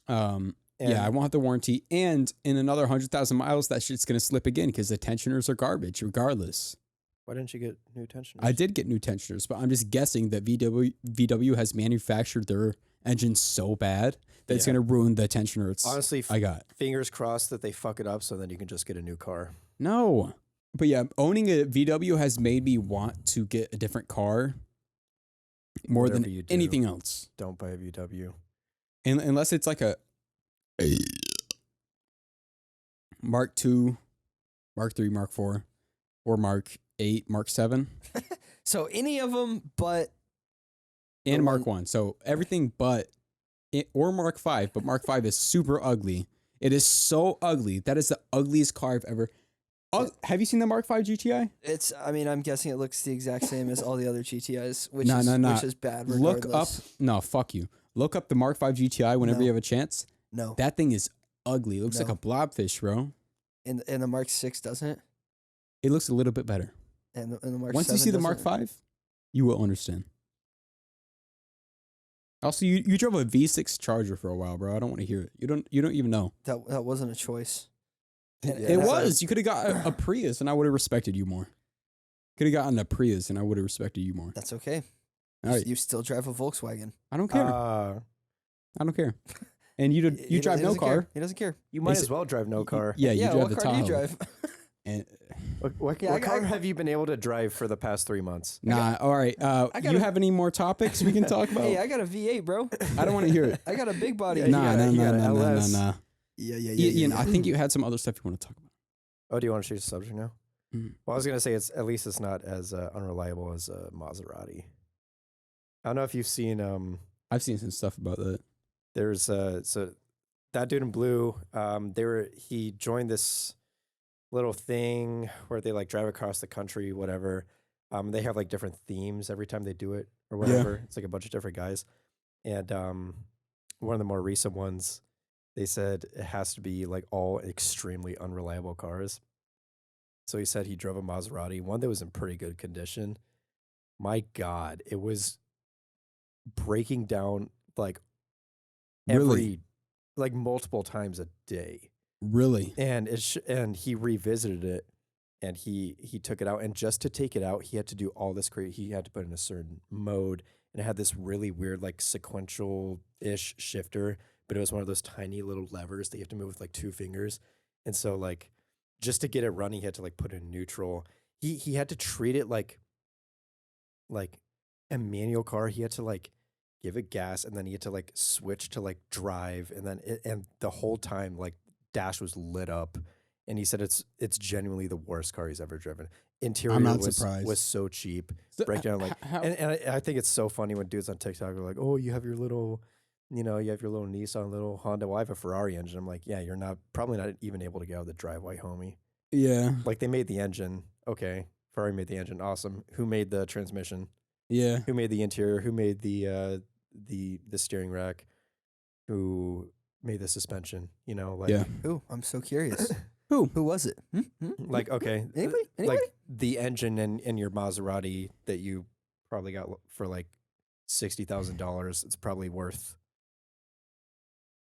yeah, I won't have the warranty. And in another 100,000 miles, that shit's going to slip again because the tensioners are garbage regardless. Why didn't you get new tensioners? I did get new tensioners, but I'm just guessing that VW has manufactured their engine so bad that it's going to ruin the tensioner. Honestly, I got fingers crossed that they fuck it up so then you can just get a new car. no. But yeah, owning a VW has made me want to get a different car more Whatever than you do, anything else. Don't buy a VW. And unless it's like a Mark II, Mark III, Mark IV, or Mark 8, Mark 7, So any of them, but and Mark 1. So everything but it, or Mark 5, but Mark 5 is super ugly. It is so ugly. That is the ugliest car I've ever. Have you seen the Mark 5 GTI? it's. I mean, I'm guessing it looks the exact same as all the other GTIs, which No, is no, no. which is bad. Look up. Regardless. No, fuck you. Look up the Mark 5 GTI whenever No. you have a chance. No, That thing is ugly. It looks like No. a blobfish, bro. and the Mark 6 doesn't, It looks a little bit better. and the Mark. Once you 7 see the Mark doesn't. 5, you will understand. Also, you drove a V6 Charger for a while, bro. I don't want to hear it. You don't even know. That wasn't a choice. Yeah, It that's was. You could have got a Prius, and I would have respected you more. Could have gotten a Prius, and I would have respected you more. That's okay. All right. You still drive a Volkswagen. I don't care. I don't care. And you He drive no doesn't car. care. He doesn't care. You might Is as well drive no car. Yeah, you drive what the car do you Tahoe. drive? And What Yeah, car have you been able to drive for the past 3 months? nah, all right. You have any more topics we can talk about? Hey, I got a V8, bro. I don't want to hear it. I got a big body. Yeah, Nah, you got an nah. LS. Yeah. Ian, I think you had some other stuff you want to talk about. Oh, do you want to change the subject now? Mm. Well, I was gonna say at least it's not as unreliable as a Maserati. I don't know if you've seen I've seen some stuff about that. there's so that dude in blue, he joined this little thing where they like drive across the country, whatever. They have like different themes every time they do it or whatever. It's like a bunch of different guys. And one of the more recent ones, they said it has to be like all extremely unreliable cars. So he said he drove a Maserati, one that was in pretty good condition. My God, it was breaking down like Really? like multiple times a day. Really? And and he revisited it and he took it out. And just to take it out, he had to do all this he had to put in a certain mode. And it had this really weird, like sequential-ish shifter, but it was one of those tiny little levers that you have to move with like 2 fingers. And so like just to get it running, he had to like put it in neutral. He had to treat it like a manual car. He had to like give it gas and then he had to like switch to like drive and then and the whole time like dash was lit up, and he said it's genuinely the worst car he's ever driven. Interior I'm not was surprised. so cheap. So, Breakdown like, how, and I think it's so funny when dudes on TikTok are like, "Oh, you have your little, you have your little Nissan, little Honda. Well, I have a Ferrari engine." I'm like, "Yeah, you're probably not even able to get out of the driveway, homie." yeah, Like they made the engine, okay. Ferrari made the engine, awesome. Who made the transmission? yeah. Who made the interior? Who made the steering rack? Who made the suspension? Like Yeah. Ooh, I'm so curious. Who? Who was it? like okay, Anybody? like the engine in your Maserati that you probably got for like $60,000. It's probably worth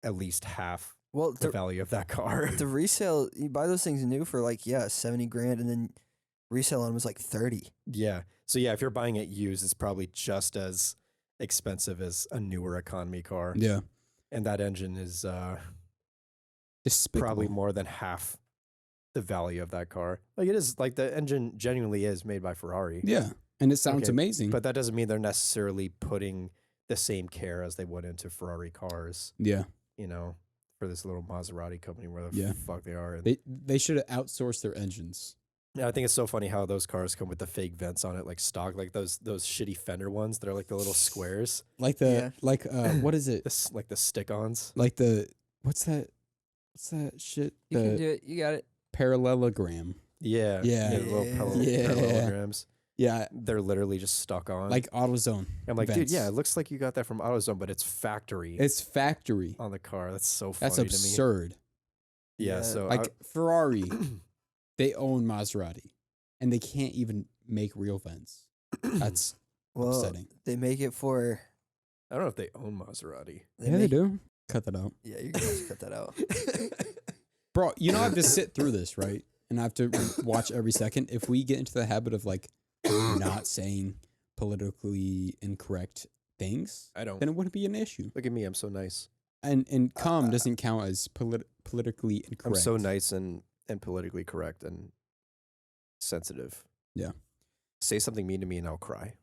at least half Well, the value of that car. the resale, you buy those things new for like 70 grand, and then resale on was like 30. Yeah. So yeah, if you're buying it used, it's probably just as expensive as a newer economy car. Yeah. And that engine is Despicable. probably more than half the value of that car. Like it is, like the engine genuinely is made by Ferrari. Yeah, and it sounds Okay, amazing. But that doesn't mean they're necessarily putting the same care as they would into Ferrari cars, yeah, for this little Maserati company, where the Yeah. fuck they are. And they should have outsourced their engines. yeah, I think it's so funny how those cars come with the fake vents on it, like stock, like those shitty fender ones that are like the little squares, Like what is it? like the stick-ons. Like what's that shit? You can The do it. You got it. parallelogram. Yeah, Yeah. the little Yeah. parallelograms. Yeah, They're literally just stuck on. like AutoZone. I'm like, dude, vents. yeah, it looks like you got that from AutoZone, but it's factory It's factory. on the car. That's so funny That's to me. absurd. Yeah, Yeah. so Like Ferrari, they own Maserati, and they can't even make real vents. That's Well, upsetting. they make it for. I don't know if they own Maserati. Yeah, they make- do. Cut that out, Yeah, you're gonna have to cut that out. bro. You know I have to sit through this, right? And I have to watch every second. If we get into the habit of like not saying politically incorrect things, I don't. then it wouldn't be an issue. Look at me, I'm so nice. And calm doesn't count as politically incorrect. I'm so nice and politically correct and sensitive. Yeah. Say something mean to me and I'll cry.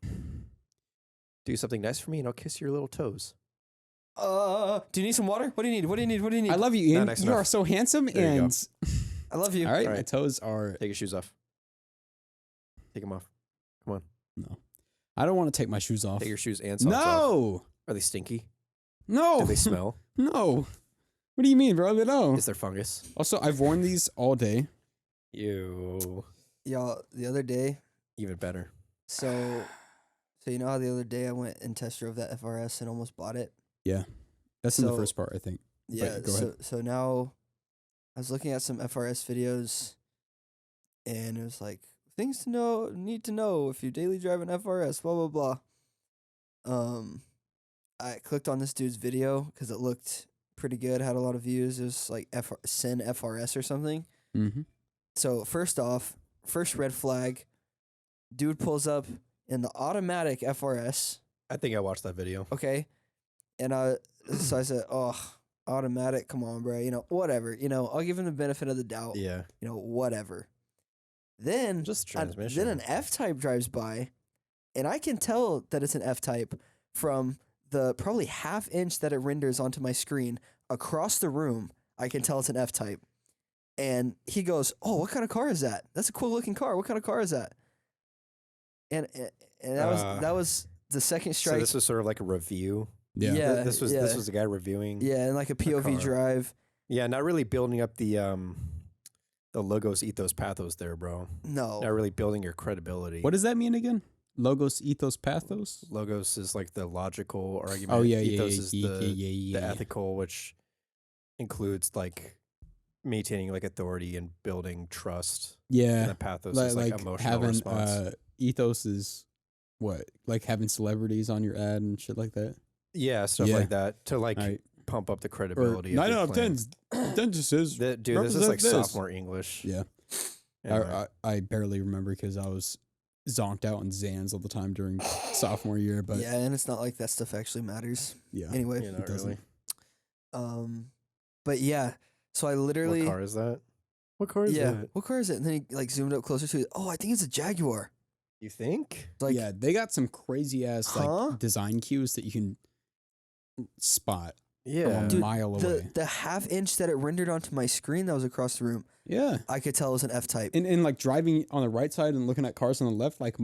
Do something nice for me and I'll kiss your little toes. Do you need some water? What do you need? What do you need? What do you need? I love you, Ian. nice You enough. are so handsome, There you go. and I love you. all right, All my right. toes are Take your shoes off. Take them off. no. I don't want to take my shoes off. Take your shoes and socks off. No, Are they stinky? no. Do they smell? No. What do you mean, bro? They don't. Is there fungus? Also, I've worn these all day. Ew. Y'all, the other day, Even better. so you know how the other day I went and test drove that FRS and almost bought it? That's in the So- first part, I think. Yeah. go ahead. So now I was looking at some FRS videos, and it was like things to need to know if you daily drive an FRS, blah blah blah. I clicked on this dude's video because it looked pretty good, had a lot of views. It was like Sin FRS or something. Mm-hmm. So first red flag, dude pulls up in the automatic FRS. I think I watched that video. Okay, and so I said, "Oh, automatic, come on, bro. Whatever. I'll give him the benefit of the doubt. Yeah. Whatever." Then Just then transmission. an F type drives by, and I can tell that it's an F type from the probably half inch that it renders onto my screen across the room. I can tell it's an F type. And he goes, "Oh, what kind of car is that? That's a cool looking car. What kind of car is that?" And that was the second So strike. this was sort of like a review. Yeah. Yeah. This was a guy reviewing. Yeah, and like a POV car. drive. Yeah, not really building up the logos, ethos, pathos there, bro. No. Not really building your credibility. What does that mean again? Logos, ethos, pathos? Logos is like the logical argument. Oh, yeah, Ethos yeah, is yeah, the yeah. ethical, which includes like maintaining like authority and building trust. And Yeah. the pathos is like emotional having response. ethos is what? Like having celebrities on your ad and shit like that? Yeah, stuff Yeah. like that to like All right. pump up the Or credibility. 9 of your out of plan. 10 dentists. Dude, this is like represent this. sophomore English. Yeah. Anyway. I barely remember because I was zonked out on Zans all the time during sophomore year, but Yeah, and it's not like that stuff actually matters. yeah. Anyway. Yeah, not it doesn't. really. But yeah. So I literally What car is that? What car is yeah. that? What car is it? And then he like zoomed up closer to it. Oh, I think it's a Jaguar. You think? Like yeah, they got some crazy ass Huh? like design cues that you can spot Yeah. a mile away. The half inch that it rendered onto my screen that was across the room, Yeah. I could tell it was an F-type. And like driving on the right side and looking at cars on the left, like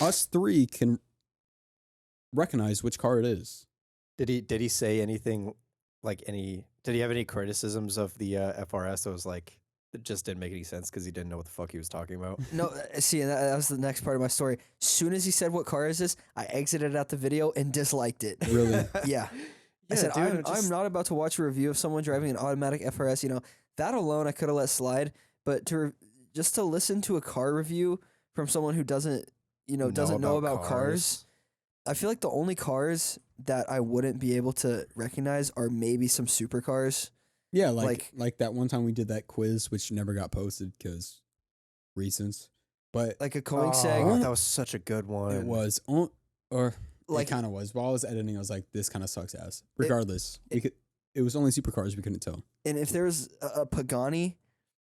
us three can recognize which car it is. Did he say anything like did he have any criticisms of the FRS that was like that just didn't make any sense because he didn't know what the fuck he was talking about? No, see, and that was the next part of my story. Soon as he said, "What car is this?" I exited out the video and disliked it. Really? Yeah. I said, I'm not about to watch a review of someone driving an automatic FRS. You know, that alone I could have let slide. But just to listen to a car review from someone who doesn't know about cars, I feel like the only cars that I wouldn't be able to recognize are maybe some supercars. Yeah, like that one time we did that quiz, which never got posted because reasons. But Like a Koenigsegg. That was such a good one. it was, or Like- it kind of was. While I was editing, I was like, this kind of sucks ass. Regardless, it was only supercars we couldn't tell. And if there's a Pagani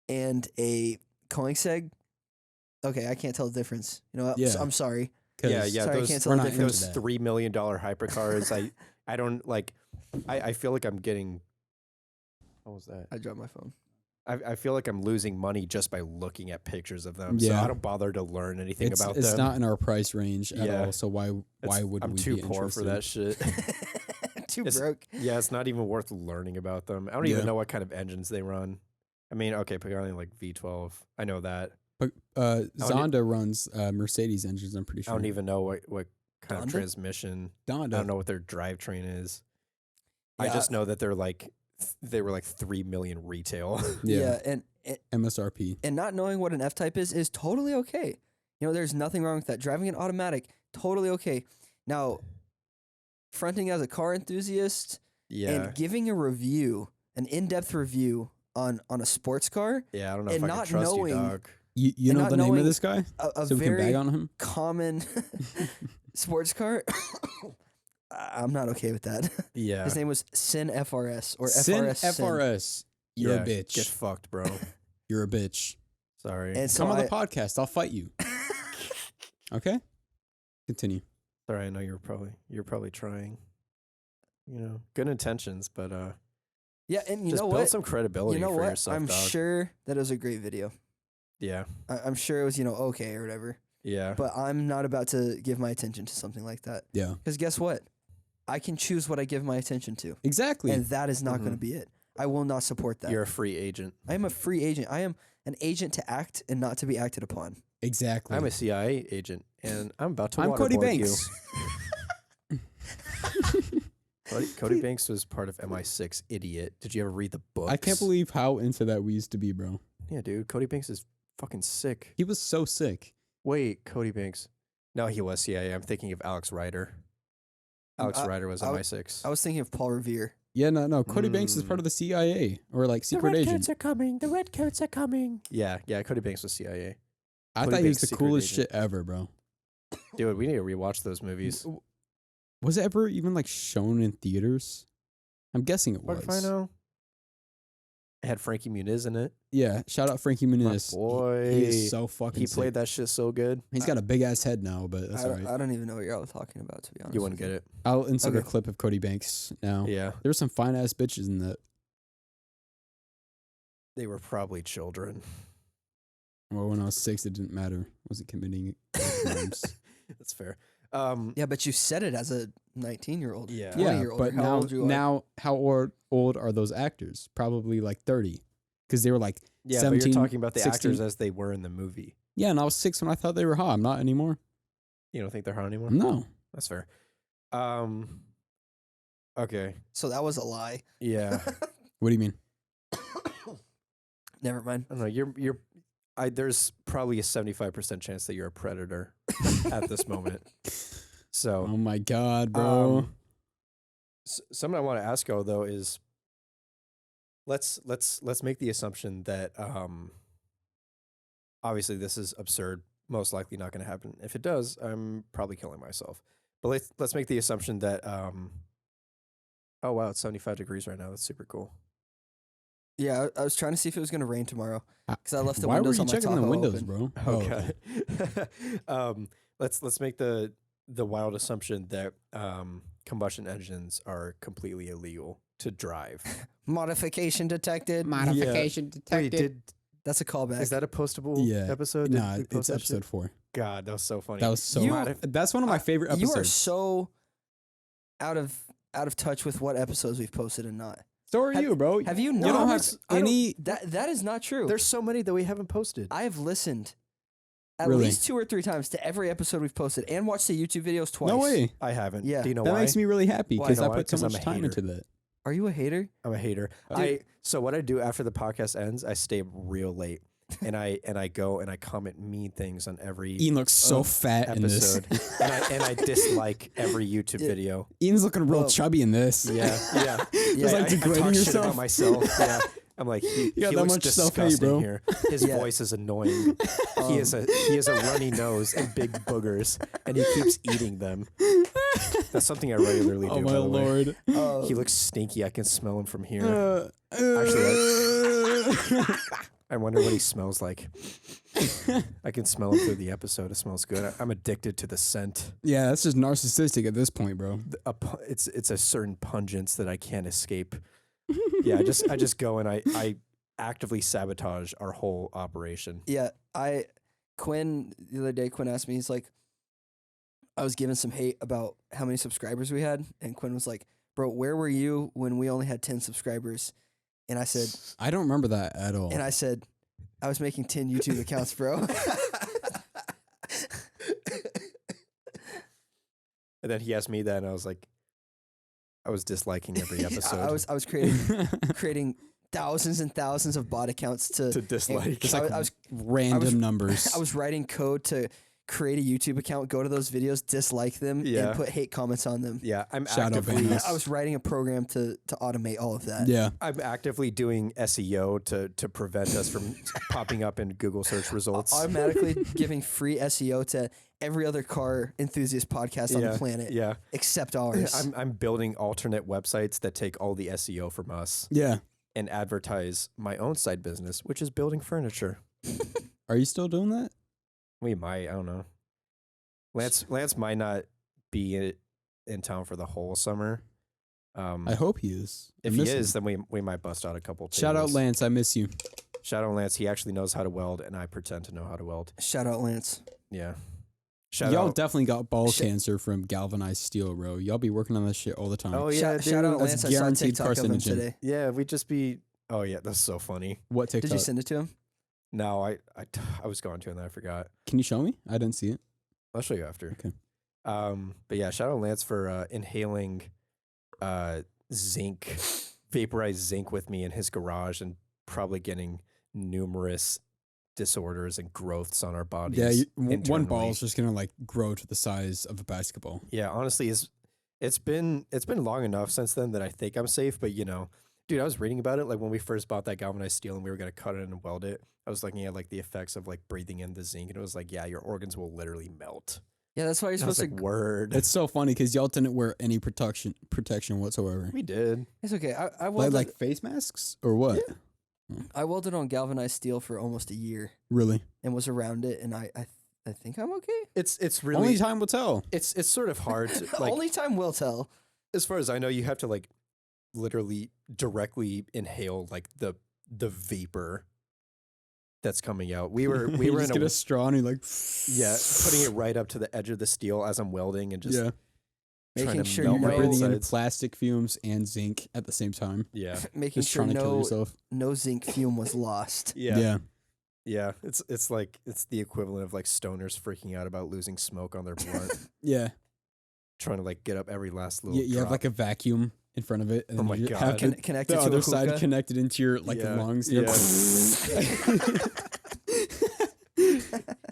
and a Koenigsegg, okay, I can't tell the difference. You know, Yeah. I'm sorry. Yeah, Sorry, I those, can't tell we're the not difference. into those that. $3 million hypercars. I don't like. I feel like I'm getting. What was that? I dropped my phone. I feel like I'm losing money just by looking at pictures of them. So Yeah. I don't bother to learn anything It's about it's them. not in our price range at Yeah. all. So why would I'm we too be poor for that interested? shit. Too It's- broke. Yeah, it's not even worth learning about them. I don't Yeah. even know what kind of engines they run. I mean, okay, Pagani like V12. I know that. But Zonda runs Mercedes engines. I'm pretty I sure. don't even know what kind of Donda? transmission. Donda. I don't know what their drivetrain is. I Yeah, just know that they were like 3 million retail. Yeah. and MSRP. not knowing what an F-type is totally okay. You know, there's nothing wrong with that. Driving an automatic, totally okay. Now, fronting as a car enthusiast Yeah. and giving a review, an in-depth review on a sports car, Yeah, I don't know and if I not can trust knowing- you, dog. You And know not the name knowing of this guy, a so we can bag very on him. common sports car, I'm not okay with that. Yeah. His name was Sin FRS or Sin FRS. Sin. FRS. You're Yeah, a bitch. Get fucked, bro. You're a bitch. Sorry. And so Come on I, the podcast. I'll fight you. Okay. Continue. Sorry, I know you're probably trying. You know, good intentions, but yeah, and you just know build what? some credibility You know for what? yourself, I'm dog. sure that it was a great video. Yeah. I'm sure it was, okay or whatever. Yeah. But I'm not about to give my attention to something like that. Yeah. Because guess what? I can choose what I give my attention to. Exactly. And that is not going to Mhm. be it. I will not support that. You're a free agent. I am a free agent. I am an agent to act and not to be acted upon. exactly. I'm a CIA agent, and I'm about to I'm Cody waterboard Banks. you. Cody Banks was part of MI6. Idiot. Did you ever read the books? I can't believe how into that we used to be, bro. Yeah, dude. Cody Banks is fucking sick. He was so sick. Wait, Cody Banks. No, he was CIA. I'm thinking of Alex Rider. Alex Rider was MI6. I was thinking of Paul Revere. Yeah, no. Cody Banks is part of the CIA or like secret agent. are coming. The redcoats are coming. Yeah. Cody Banks was CIA. I Cody thought he was Banks, the secret coolest agent. shit ever, bro. Dude, we need to rewatch those movies. Was it ever even like shown in theaters? I'm guessing it What was. if I know? It had Frankie Muniz in it. Yeah, shout out Frankie Muniz. boy. He is so fucking He sick. played that shit so good. He's got a big ass head now, but that's I, all right. I don't even know what you're all talking about, to be honest. You wouldn't get it. I'll insert a Okay. clip of Cody Banks now. Yeah. There's some fine ass bitches in that. They were probably children. Well, when I was 6, it didn't matter. I wasn't committing crimes. That's fair. Yeah, but you said it as a 19-year-old. Yeah. 20-year-old. but How old you are. now, how old are those actors? Probably like 30, because they were like Yeah, 17, but you're talking about the 16. actors as they were in the movie. Yeah, and I was 6 when I thought they were hot. I'm not anymore. You don't think they're hot anymore? No. That's fair. Okay. So that was a lie. Yeah. What do you mean? Never mind. I don't know. There's probably a 75% chance that you're a predator at this moment. So, Oh my god, bro. something I want to ask you though is, let's make the assumption that obviously this is absurd, most likely not going to happen. If it does, I'm probably killing myself. But let's make the assumption that oh wow, it's 75 degrees right now. That's super cool. Yeah, I was trying to see if it was going to rain tomorrow because I left the Why were windows you on my checking the Tahoe windows, open. bro? Oh, Okay. Let's make the wild assumption that combustion engines are completely illegal to drive. Modification detected. Modification Wait, detected. That's a callback. is that a postable Yeah. episode? Nah, we it's post that episode shit? 4. God, that was so funny. That was so. You- That's one of my favorite episodes. You are so out of touch with what episodes we've posted and not. So are Have- you, bro. Have you You not? don't have any. That is not true. There's so many that we haven't posted. I have listened at Really? least 2 or 3 times to every episode we've posted and watched the YouTube videos twice. No way. I haven't. Yeah. Do you know That why? makes me really happy Why? because You know I why? put so 'Cause I'm much a time hater. into that. Are you a hater? I'm a hater. So what I do after the podcast ends, I stay up real late, and I go and I comment mean things on every Ian looks so fat in this. episode, and I dislike every YouTube video. Ian's looking real Well, chubby in this. Yeah, yeah. It's like I degrading talk shit yourself. about myself. Yeah. I'm like, he got that looks much self-hate, disgusting bro. here. His Yeah. voice is annoying. He has a runny nose and big boogers, and he keeps eating them. That's something I regularly do. Oh my by the way. lord. He looks stinky. I can smell him from here. Actually, I wonder what he smells like. I can smell him through the episode. It smells good. I'm addicted to the scent. yeah, that's just narcissistic at this point, bro. It's a certain pungence that I can't escape. Yeah, I just go and I actively sabotage our whole operation. Yeah, Quinn, the other day, Quinn asked me, he's like, I was giving some hate about how many subscribers we had, and Quinn was like, bro, where were you when we only had 10 subscribers? And I said, I don't remember that at all. I was making 10 YouTube accounts, bro. And then he asked me that, and I was like, I was disliking every episode. I was creating thousands and thousands of bot accounts to dislike. Just like I was random numbers. I was writing code to create a YouTube account, go to those videos, dislike them, Yeah. and put hate comments on them. Yeah, I'm Shadow actively ban us. I was writing a program to automate all of that. Yeah. I'm actively doing SEO to prevent us from popping up in Google search results. Automatically giving free SEO to every other car enthusiast podcast on the planet, Yeah. except ours. I'm building alternate websites that take all the SEO from us Yeah. and advertise my own side business, which is building furniture. Are you still doing that? We might, I don't know. Lance might not be in town for the whole summer. I hope he is. I If he miss him. is, then we might bust out a couple. Shout out tables. Lance. I miss you. Shout out Lance. He actually knows how to weld, and I pretend to know how to weld. Shout out Lance. Yeah. Shout Y'all out. definitely got ball Sh- cancer from galvanized steel, bro. Y'all be working on this shit all the time. Oh yeah, Shout out dude. Lance. I saw a guaranteed TikTok of him carcinogen. today. Yeah, we just be. Oh yeah, that's so funny. What TikTok? Did you send it to him? No, I was going to, and then I forgot. Can you show me? I didn't see it. I'll show you after. Okay. But yeah, shout out Lance for inhaling zinc, vaporized zinc with me in his garage, and probably getting numerous disorders and growths on our bodies. Yeah, one internally. ball is just gonna like grow to the size of a basketball. Yeah, honestly, it's been long enough since then that I think I'm safe. But dude, I was reading about it like when we first bought that galvanized steel and we were gonna cut it and weld it. I was looking at like the effects of like breathing in the zinc, and it was like, yeah, your organs will literally melt. Yeah, that's why you're And I was supposed like, to. word. It's so funny because y'all didn't wear any protection whatsoever. We did. It's okay. I Like, welded, like face masks or what? I welded on galvanized steel for almost a year Really? and was around it, and I think I'm okay. It's really Only time will tell. it's sort of hard to like. Only time will tell. As far as I know, you have to like literally directly inhale like the vapor that's coming out. We were You in just get a straw and you like putting it right up to the edge of the steel as I'm welding and just yeah. trying Making to sure melt you my know- Breathing in insides. plastic fumes and zinc at the same time. Yeah, Making Just sure trying to kill no yourself. zinc fume was lost. yeah, yeah. It's like it's the equivalent of like stoners freaking out about losing smoke on their blunt, Yeah. trying to like get up every last little. You have drop. like a vacuum in front of it, and Oh then my you God. have the, Connected the to other a side hookah. connected into your like Yeah, lungs. You're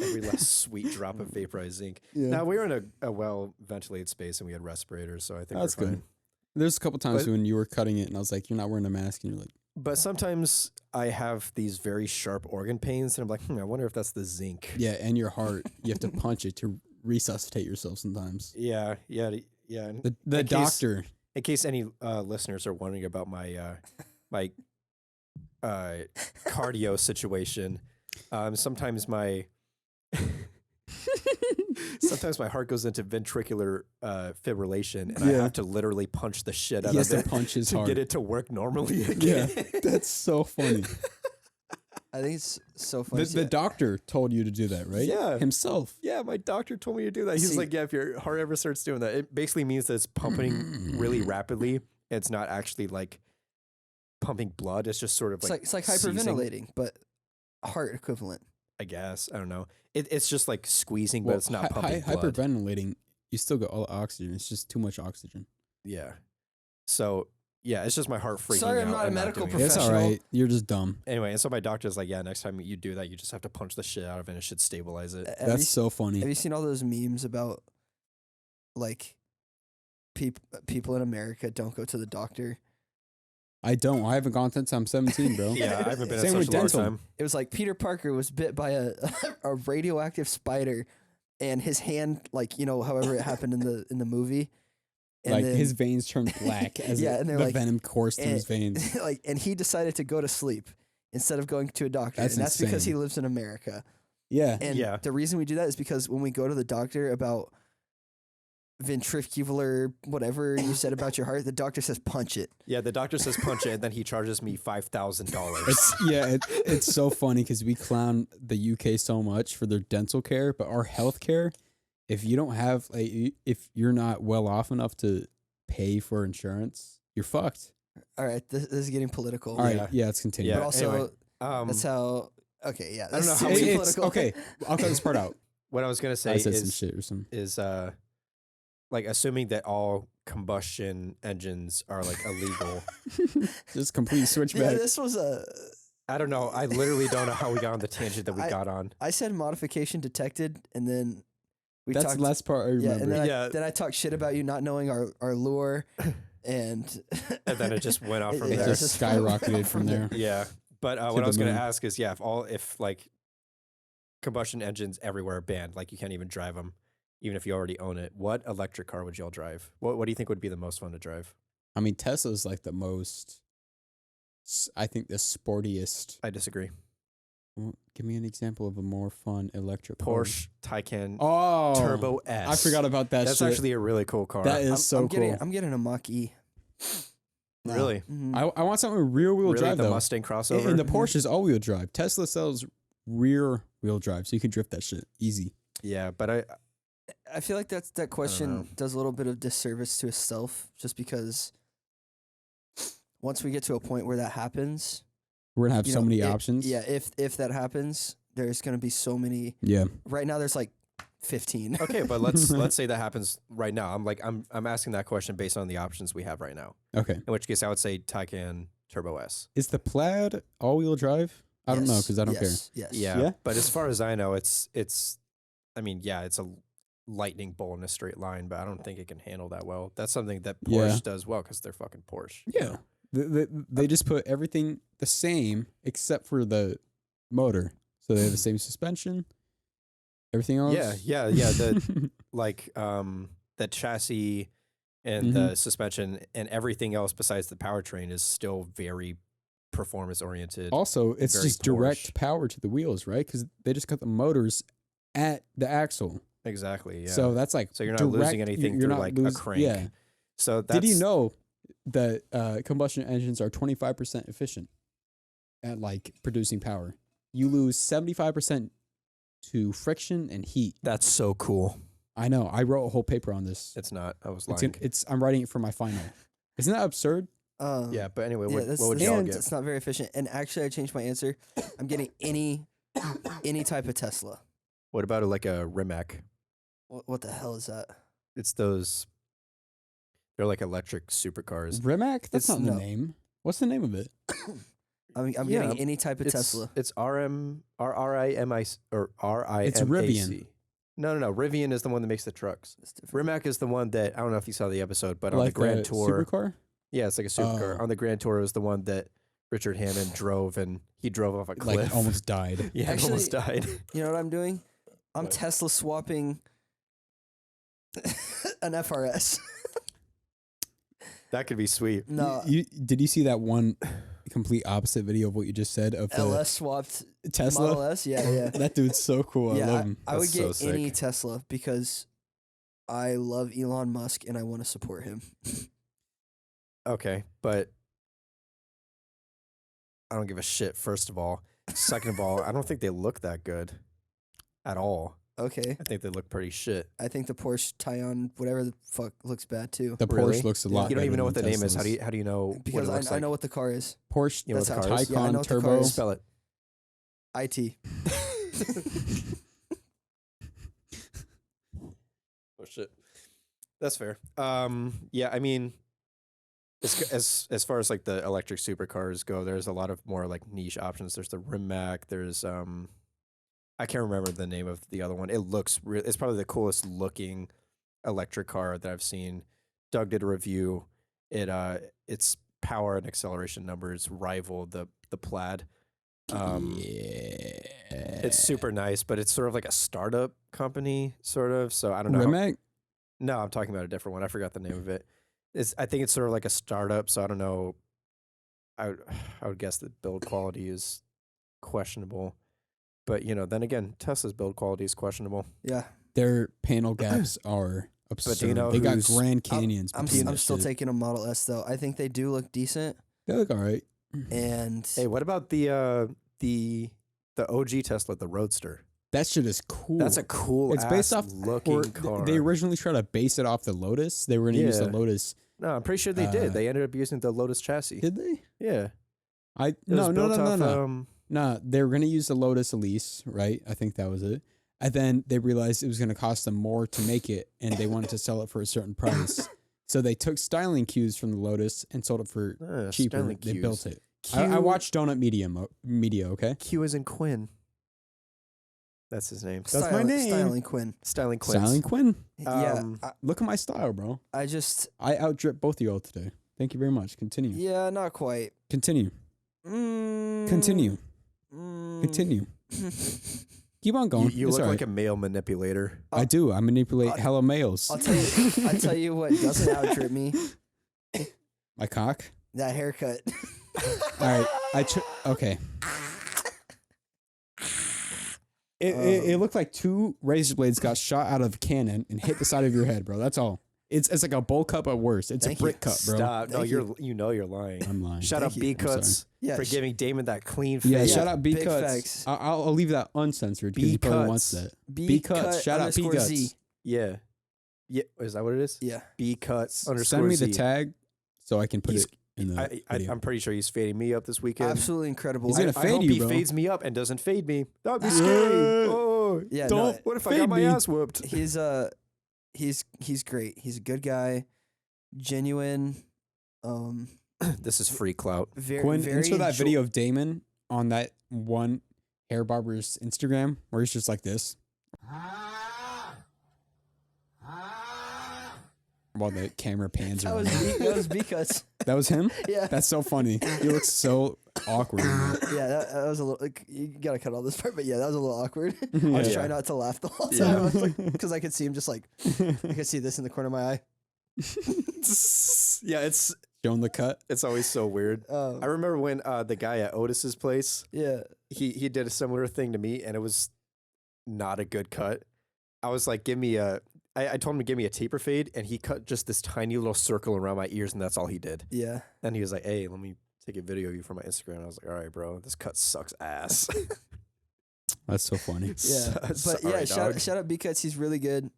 every last sweet drop of vaporized zinc. yeah. Now we were in a well ventilated space and we had respirators, so I think That's we're fine. good. There's a couple times But- when you were cutting it, and I was like, "You're not wearing a mask," and you're like, But sometimes I have these very sharp organ pains, and I'm like, I wonder if that's the zinc. "Yeah." And your heart, you have to punch it to resuscitate yourself sometimes. Yeah. And The in case- doctor. in case any listeners are wondering about my my cardio situation, sometimes my Sometimes my heart goes into ventricular fibrillation, and I Yeah. have to literally punch the shit out He has of to it punch his to heart. get it to work normally Yeah, again. that's so funny. I think it's so funny. The doctor told you to do that, right? Yeah. Himself. Yeah, my doctor told me to do that. He's See- like, yeah, if your heart ever starts doing that, it basically means that it's pumping really rapidly. It's not actually like pumping blood. It's just sort of it's like seizing, hyperventilating, but heart equivalent. I guess. I don't know. It's just like squeezing, but it's not pumping blood. Hyperventilating, you still get all the oxygen. It's just too much oxygen. Yeah. So yeah, it's just my heart freaking Sorry, out. I'm not a and medical doing it. It's all Professional. right. You're just dumb. Anyway, and so my doctor's like, yeah, next time you do that, you just have to punch the shit out of it and it should stabilize it. Have That's you, so funny. have you seen all those memes about like people in America don't go to the doctor? I don't. I haven't gone since I'm 17, bro. Yeah, I haven't been Same in with such a long dental. time. It was like Peter Parker was bit by a radioactive spider, and his hand, like, you know, however it happened in the movie, and Like then, his veins turned black as Yeah, and they're the like- venom coursed through and- his veins. like, and he decided to go to sleep instead of going to a doctor, That's and that's because insane. he lives in America. Yeah. And Yeah. the reason we do that is because when we go to the doctor about ventricular whatever you said about your heart, the doctor says punch it. Yeah, the doctor says punch it, and then he charges me $5,000. It's so funny because we clown the UK so much for their dental care, but our health care, if you don't have if you're not well off enough to pay for insurance, you're fucked. All right, this is getting political. All right, yeah, let's continue. Yeah. But also, anyway, that's how. Okay, yeah. I don't know that's how too we- political. Okay, I'll cut this part out. what I was gonna say I said some is shit or something. like assuming that all combustion engines are like illegal. Just complete switchback. Yeah, this was a. I don't know. I literally don't know how we got on the tangent that we got on. I said modification detected, and then we That's talked. the last part I yeah, remember. and then Yeah. then I talked shit about you not knowing our lure, and And then it just went off from It there. just skyrocketed from there. Yeah, but what the I was gonna moon. ask is, yeah, if like combustion engines everywhere are banned, like you can't even drive them, even if you already own it, what electric car would y'all drive? What do you think would be the most fun to drive? I mean, Tesla's like the most. I think the sportiest. I disagree. Well, give me an example of a more fun electric car. Porsche Taycan Oh, Turbo S. I forgot about that. That's shit. actually a really cool car. That is I'm, so I'm getting cool. I'm getting a Mach E. Really? Mhm. I want something with rear wheel really drive the though. Mustang crossover. And the Porsche is all wheel drive. Tesla sells rear wheel drive, so you can drift that shit easy. yeah, but I feel like that know. question does a little bit of disservice to itself, just because once we get to a point where that happens, We're gonna have you so know, many options. Yeah, if that happens, there's gonna be so many. Yeah. Right now, there's like 15. okay, but let's say that happens right now. I'm asking that question based on the options we have right now. Okay. In which case, I would say Taycan Turbo S. Is the Plaid all wheel drive? I don't know because I don't Yes. Yes. Yeah, Yeah? but as far as I know, it's. I mean, yeah, it's a lightning bolt in a straight line, but I don't think it can handle that well. That's something that Porsche Yeah. does well because they're fucking Porsche. you care. know? They just put everything the same except for the motor, so they have the same suspension. Everything else. Yeah. The like the chassis and Mm-hmm. the suspension and everything else besides the powertrain is still very performance oriented. Also, it's very just direct Porsche. power to the wheels, right? Because they just cut the motors at the axle. Exactly. Yeah. So that's like So you're not direct- losing anything you're through not like a crank. Yeah. So that's, Did you know that combustion engines are 25% efficient at like producing power? You lose 75% to friction and heat. that's so cool? I know. I wrote a whole paper on this. It's not. I was It's lying. I'm writing it for my final. Isn't that absurd? Yeah, but anyway, Yeah, what would y'all and get? it's not very efficient. And actually, I changed my answer. I'm getting any type of Tesla. What about like a Rimac? What the hell is that? It's those. They're like electric supercars. Rimac? That's It's not the no. name. What's the name of it? I'm Yeah, getting any type of Tesla. It's RIMI or RIMAC. It's Rivian. No. Rivian is the one that makes the trucks. It's different. Rimac is the one that I don't know if you saw the episode, but on Like the Grand Tour, supercar? yeah, it's like a supercar. Oh. On the Grand Tour, it was the one that Richard Hammond drove, and he drove off a cliff. Like almost died. yeah, Actually- almost died. You know what I'm doing? I'm What? Tesla swapping an FRS. That could be sweet. No, Did you see that one complete opposite video of what you just said of the LS swapped Tesla. Model S. Yeah. That dude's so cool. I love him. I would That's so get any sick. Tesla because I love Elon Musk and I want to support him. Okay, but I don't give a shit. First of all, second of all, I don't think they look that good at all. Okay. I think they look pretty shit. I think the Porsche Taycan, whatever the fuck, looks bad too. The Really? Porsche looks a lot. You don't better even know what the than name is. How do Tesla's. you know Because what it looks I like? know what the car is. Porsche You know what That's the how- car is? Yeah, I know Taycan what the car Turbo? is. Spell it. IT. Oh shit. That's fair. Yeah, I mean, as far as like the electric supercars go, there's a lot of more like niche options. There's the Rimac. There's I can't remember the name of the other one. It looks it's probably the coolest looking electric car that I've seen. Doug did a review. Its power and acceleration numbers rival the Plaid. It's super nice, but it's sort of like a startup company, sort of. So I don't know. Rimac? No, I'm talking about a different one. I forgot the name of it. I think it's sort of like a startup, so I don't know. I would guess the build quality is questionable. But, then again, Tesla's build quality is questionable. Yeah. Their panel gaps are absurd. do you know they got who's- Grand Canyons. I'm between that still shit. taking a Model S though. I think they do look decent. They look all right. And Hey, what about the OG Tesla, the Roadster? That shit is cool. That's a cool It's based off looking or car. They originally tried to base it off the Lotus. They were going to use the Yeah. Lotus. No, I'm pretty sure they Uh, did. They ended up using the Lotus chassis. Did they? Yeah. No, It was built off, No, they were going to use the Lotus Elise, right? I think that was it. And then they realized it was going to cost them more to make it, and they wanted to sell it for a certain price. So they took styling cues from the Lotus and sold it for cheaper. Styling They cues. built it. Q, I watched Donut Media, okay? Q is in Quinn. That's his name. That's my name. Styling Quinn. Styling Quinn. Styling Quinn. Yeah. Um, Look at my style, bro. I just I outdrip both of y'all today. Thank you very much. Continue. yeah, not quite. Continue. Continue. Continue. Keep on going. You It's look all like right. a male manipulator. I do. I manipulate hella males. I'll tell you what doesn't outdrip me. My cock. That haircut. All right. Okay. It looked like two razor blades got shot out of a cannon and hit the side of your head, bro. That's all. It's like a bowl cup at worst. It's Thank a brick you. cup, bro. Stop. No, Thank you're lying. I'm lying. Shout Thank out you. B I'm Cuts Yeah, for sh- giving Damon that clean face. Yeah, Yeah, shout out B big Cuts. facts. I'll leave that uncensored because B he probably Cuts. wants that. B Cuts. cut Shout out B underscore Cuts. Z. Yeah. Yeah. Is that what it is? Yeah. B Cuts underscore Send me the Z. tag so I can put He's- it in the video. I'm pretty sure he's fading me up this weekend. Absolutely incredible. He's gonna I fade hope you, he bro. fades me up and doesn't fade me. That'd be Yeah. scary. Oh, Yeah, Don't no, what if I fade got my me. ass whooped? he's great. He's a good guy, genuine. This is free clout. Very, Quinn, very insert that enjoy- video of Damon on that one hair barber's Instagram where he's just like this. While the camera pans That around. was B cuts. That was him? Yeah. That's so funny. He looks so awkward. in that. Yeah, that was a little. Like, you gotta cut all this part, but yeah, that was a little awkward. I Yeah. was trying not to laugh the whole Yeah. time because I could see him just like I could see this in the corner of my eye. Yeah, it's Showing the cut. always so weird. I remember when the guy at Otis's place, Yeah, he did a similar thing to me, and it was not a good cut. I was like, give me a. I told him to give me a taper fade, and he cut just this tiny little circle around my ears, and that's all he did. yeah. Then he was like, "Hey, let me take a video of you for my Instagram." I was like, "All right, bro, this cut sucks ass." That's so funny. Yeah, but Sorry, yeah, dog. shout out B cuts. He's really good.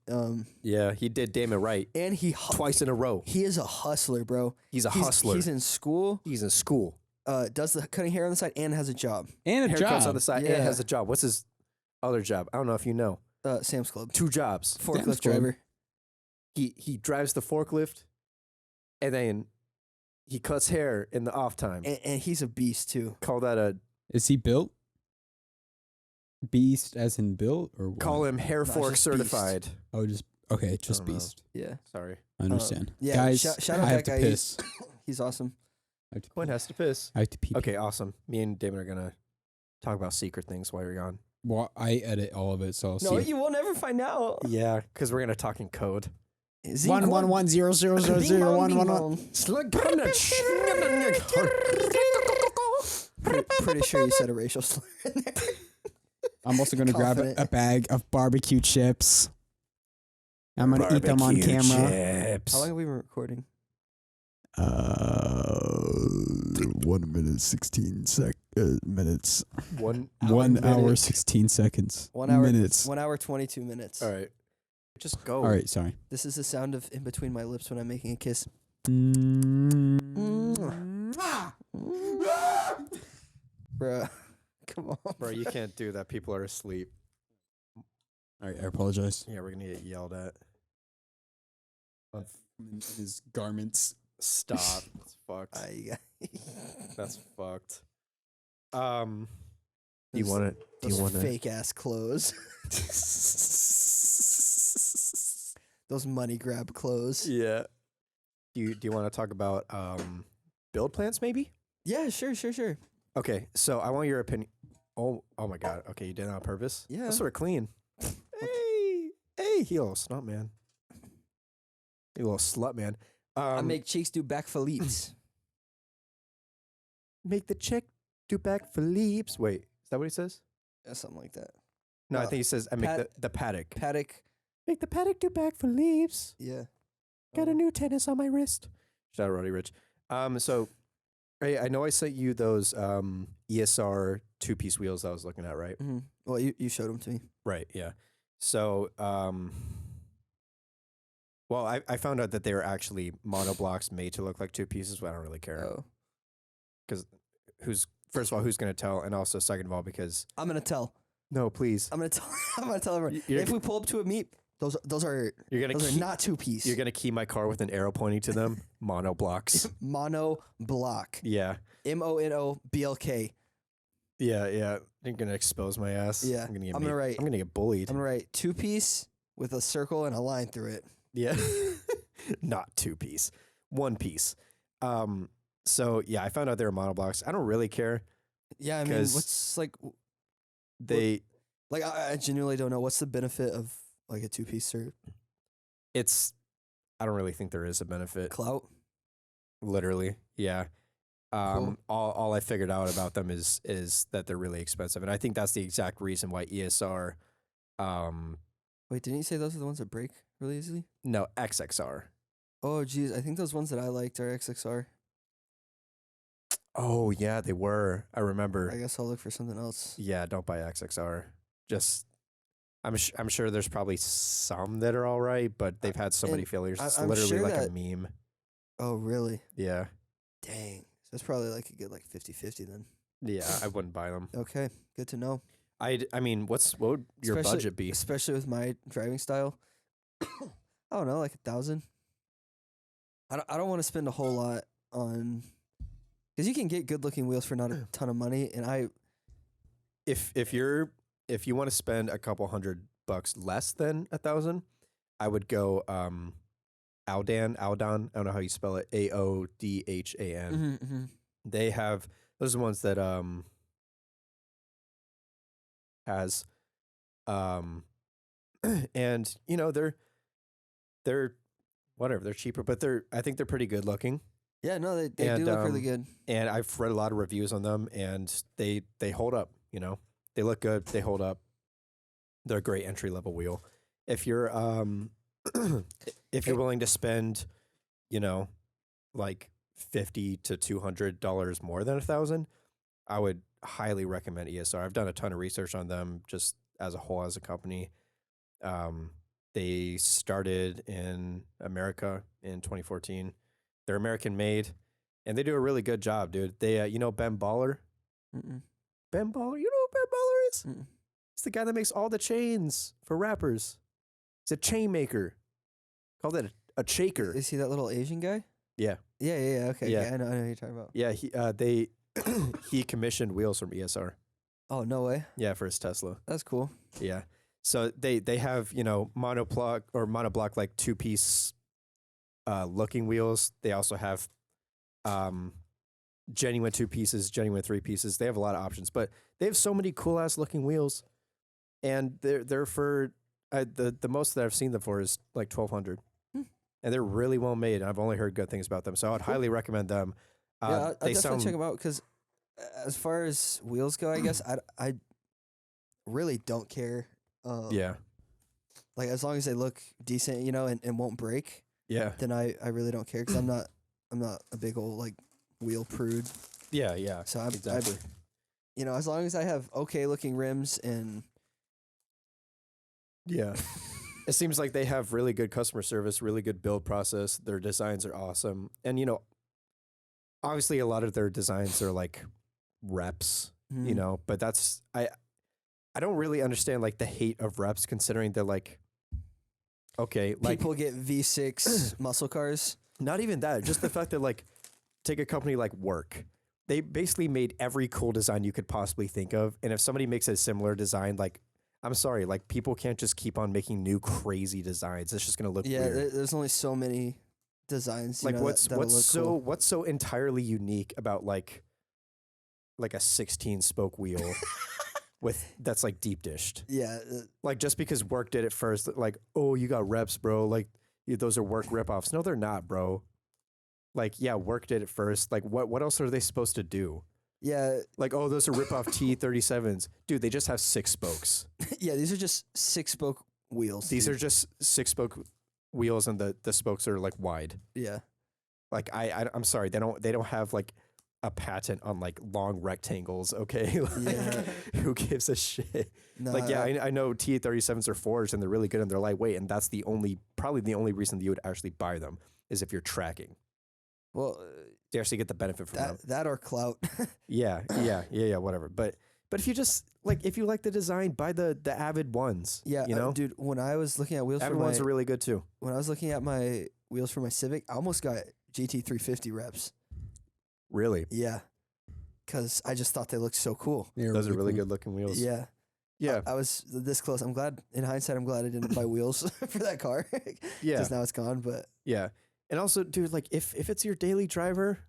Yeah, he did Damon right And he twice in a row. He is a hustler, bro. He's a hustler. He's in school. He's in school. Does the cutting hair on the side and has a job. And a Haircuts job. on the side Yeah. and has a job. What's his other job? I don't know if you know. Sam's Club. 2 jobs. Sam's Forklift Club. driver. He drives the forklift, and then he cuts hair in the off time. And he's a beast too. Call that a Is he built? Beast as in built? Or what? call him hair No, fork just certified. Oh, just okay, just don't know. beast. Yeah. Sorry, I understand. Yeah, Guys, shout I out have that to guy. piss. He's awesome. I have to Quinn pee. has to piss. I have to pee. Okay, awesome. Me and Damon are gonna talk about secret things while you're gone. Well, I edit all of it, so I'll No, see. you will never find out. Yeah, because we're gonna talk in code. 11100000111. Pretty sure you said a racial slur in there. I'm also gonna grab Confident. a bag of barbecue chips. I'm gonna eat them on camera. Chips. How long have we been recording? 1 minute 16 minutes. 1 1 hour minute. 16 seconds. 1 hour. Minutes. 1 hour 22 minutes. All right. Just go. All right, sorry. This is the sound of in between my lips when I'm making a kiss. Bruh. Come on. Bro, you can't do that. People are asleep. All right, I apologize. Yeah, we're going to get yelled at. His garments. Stop. That's fucked. That's fucked. Do you want to? Do you want to? fake ass clothes? Those money grab clothes. Yeah. Do you want to talk about build plans maybe? Yeah, sure. Okay, so I want your opinion. Oh my god. Okay, you did it on purpose? Yeah. That's sort of clean. Hey, you little snot man. You little slut man. I make chicks do back Philippe's. Make the chick do back Philippe's. Wait, is that what he says? Yeah, something like that. No, I think he says I make Pat- the paddock. Paddock. Make the paddock do back Philippe's. Yeah. Got a new tennis on my wrist. Shout out Roddy Rich. So I know I sent you those ESR 2-piece wheels I was looking at, right? Mm-hmm. Well, you showed them to me. Right, yeah. So well, I found out that they were actually monoblocks made to look like 2 pieces, but I don't really care. Oh. Because first of all, who's gonna tell? And also second of all, because I'm gonna tell. no, please. I'm gonna tell everyone. You're- If we pull up to a meet, those are You're gonna those key, are not 2-piece. you're gonna key my car with an arrow pointing to them. Monoblocks. Mono block. Yeah. MONOBLK. Yeah. You're gonna expose my ass. Yeah. I'm gonna get I'm gonna write- I'm gonna get bullied. I'm gonna write 2-piece with a circle and a line through it. Yeah. Not 2-piece. 1-piece. So yeah, I found out they were monoblocks. I don't really care. Yeah, I mean, 'Cause what's They I genuinely don't know what's the benefit of like a 2-piece or I don't really think there is a benefit. clout. Literally. Yeah. Cool. All I figured out about them is that they're really expensive. And I think that's the exact reason why ESR Wait, didn't you say those are the ones that break really easily? no, XXR. Oh, geez, I think those ones that I liked are XXR. Oh yeah, they were. I remember. I guess I'll look for something else. Yeah, don't buy XXR. Just I'm sure there's probably some that are all right, but they've had so many And failures. It's I'm literally sure like a that- meme. Oh, really? Yeah. Dang. So it's probably like a good 50-50 then. Yeah, I wouldn't buy them. Okay, good to know. I mean, what would your Especially- budget be? Especially with my driving style. I don't know, like 1,000. I don't want to spend a whole lot on, because you can get good looking wheels for not a ton of money, and If you want to spend a couple $100 less than 1,000, I would go Aldan. I don't know how you spell it. AODHAN. mm-hmm. They have those are the ones that has and you know they're whatever, they're cheaper, but I think they're pretty good looking. Yeah, no, they And, do look really good. And I've read a lot of reviews on them, and they hold up. You know, they look good. They hold up. They're a great entry level wheel. If you're if you're willing to spend, you know, like $50 to $200 more than 1,000, I would highly recommend ESR. I've done a ton of research on them just as a whole as a company. They started in America in 2014. They're American made, and they do a really good job, dude. They, you know, Ben Baller? Mm-mm. Ben Baller? You know who Ben Baller is? Mm-mm. He's the guy that makes all the chains for rappers. He's a chain maker. Call that a shaker. Is he that little Asian guy? Yeah. Yeah. Okay. Yeah. Yeah, I know who you're talking about. Yeah, he commissioned wheels from ESR. Oh, no way. Yeah, for his Tesla. That's cool. Yeah. So they have, you know, monoblock like 2-piece looking wheels. They also have genuine 2 pieces, genuine 3 pieces. They have a lot of options, but they have so many cool ass looking wheels, and they're for the most that I've seen them for is like 1,200, and they're really well made. I've only heard good things about them, so I'd highly recommend them. Yeah, I'll They definitely sound check them out because as far as wheels go, I guess I really don't care. Yeah. Like as long as they look decent, and won't break, Yeah. then I really don't care because I'm not a big old like wheel prude. Yeah. Yeah. So I'm Exactly. as long as I have okay looking rims and Yeah. It seems like they have really good customer service, really good build process. Their designs are awesome. And, obviously a lot of their designs are like reps, but I don't really understand like the hate of reps considering they're like, okay, like people get V6 muscle cars. not even that, just the fact that like take a company like Work. They basically made every cool design you could possibly think of. And if somebody makes a similar design, like, I'm sorry, like people can't just keep on making new crazy designs. It's just going to look Yeah, weird. there's only so many designs. Like that'll look cool. what's so entirely unique about like a 16 spoke wheel that's like deep dished? Yeah, Like just because Work did it first, like, oh, you got reps, bro. Like those are Work ripoffs. No, they're not, bro. Like, yeah, Work did it first. Like, what else are they supposed to do? yeah, Like, oh, those are ripoff T37s. Dude, they just have 6 spokes. yeah. These are just 6-spoke wheels. These dude. are just 6-spoke wheels, and the spokes are like wide. Yeah, Like, I'm sorry, they don't have like a patent on like long rectangles. Okay, like, Yeah. who gives a shit? no, Like, yeah, I know T37s are forged and they're really good and they're lightweight, and that's probably the only reason that you would actually buy them is if you're tracking. well, You actually get the benefit from them. that or clout. Yeah, whatever. But if you just like, if you like the design, buy the Avid ones. Yeah, dude. When I was looking at wheels Avid for ones are really good too. when I was looking at my wheels for my Civic, I almost got GT350 reps. Really, Yeah, because I just thought they looked so cool. They're those are really cool. good looking wheels. Yeah, yeah, I was this close. I'm glad. In hindsight, I'm glad I didn't buy wheels for that car. yeah, Because now it's gone. But yeah. And also, dude, like if it's your daily driver,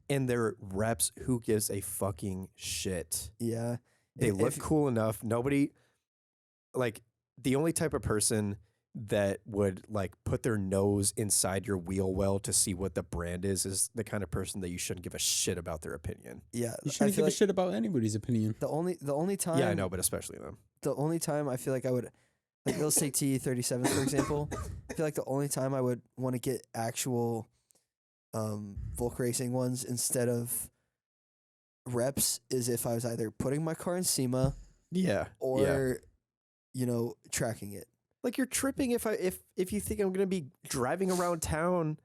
and they're reps, who gives a fucking shit? yeah, They If- look if- cool enough. Nobody, like, the only type of person that would like put their nose inside your wheel well to see what the brand is the kind of person that you shouldn't give a shit about their opinion. yeah. You I shouldn't feel give a like shit about anybody's opinion. the only time. Yeah, I know, but especially them. The only time I feel like I would, like, let's take T37 for example. I feel like the only time I would want to get actual Volk Racing ones instead of reps is if I was either putting my car in SEMA Yeah. or, tracking it. Like, you're tripping if you think I'm gonna be driving around town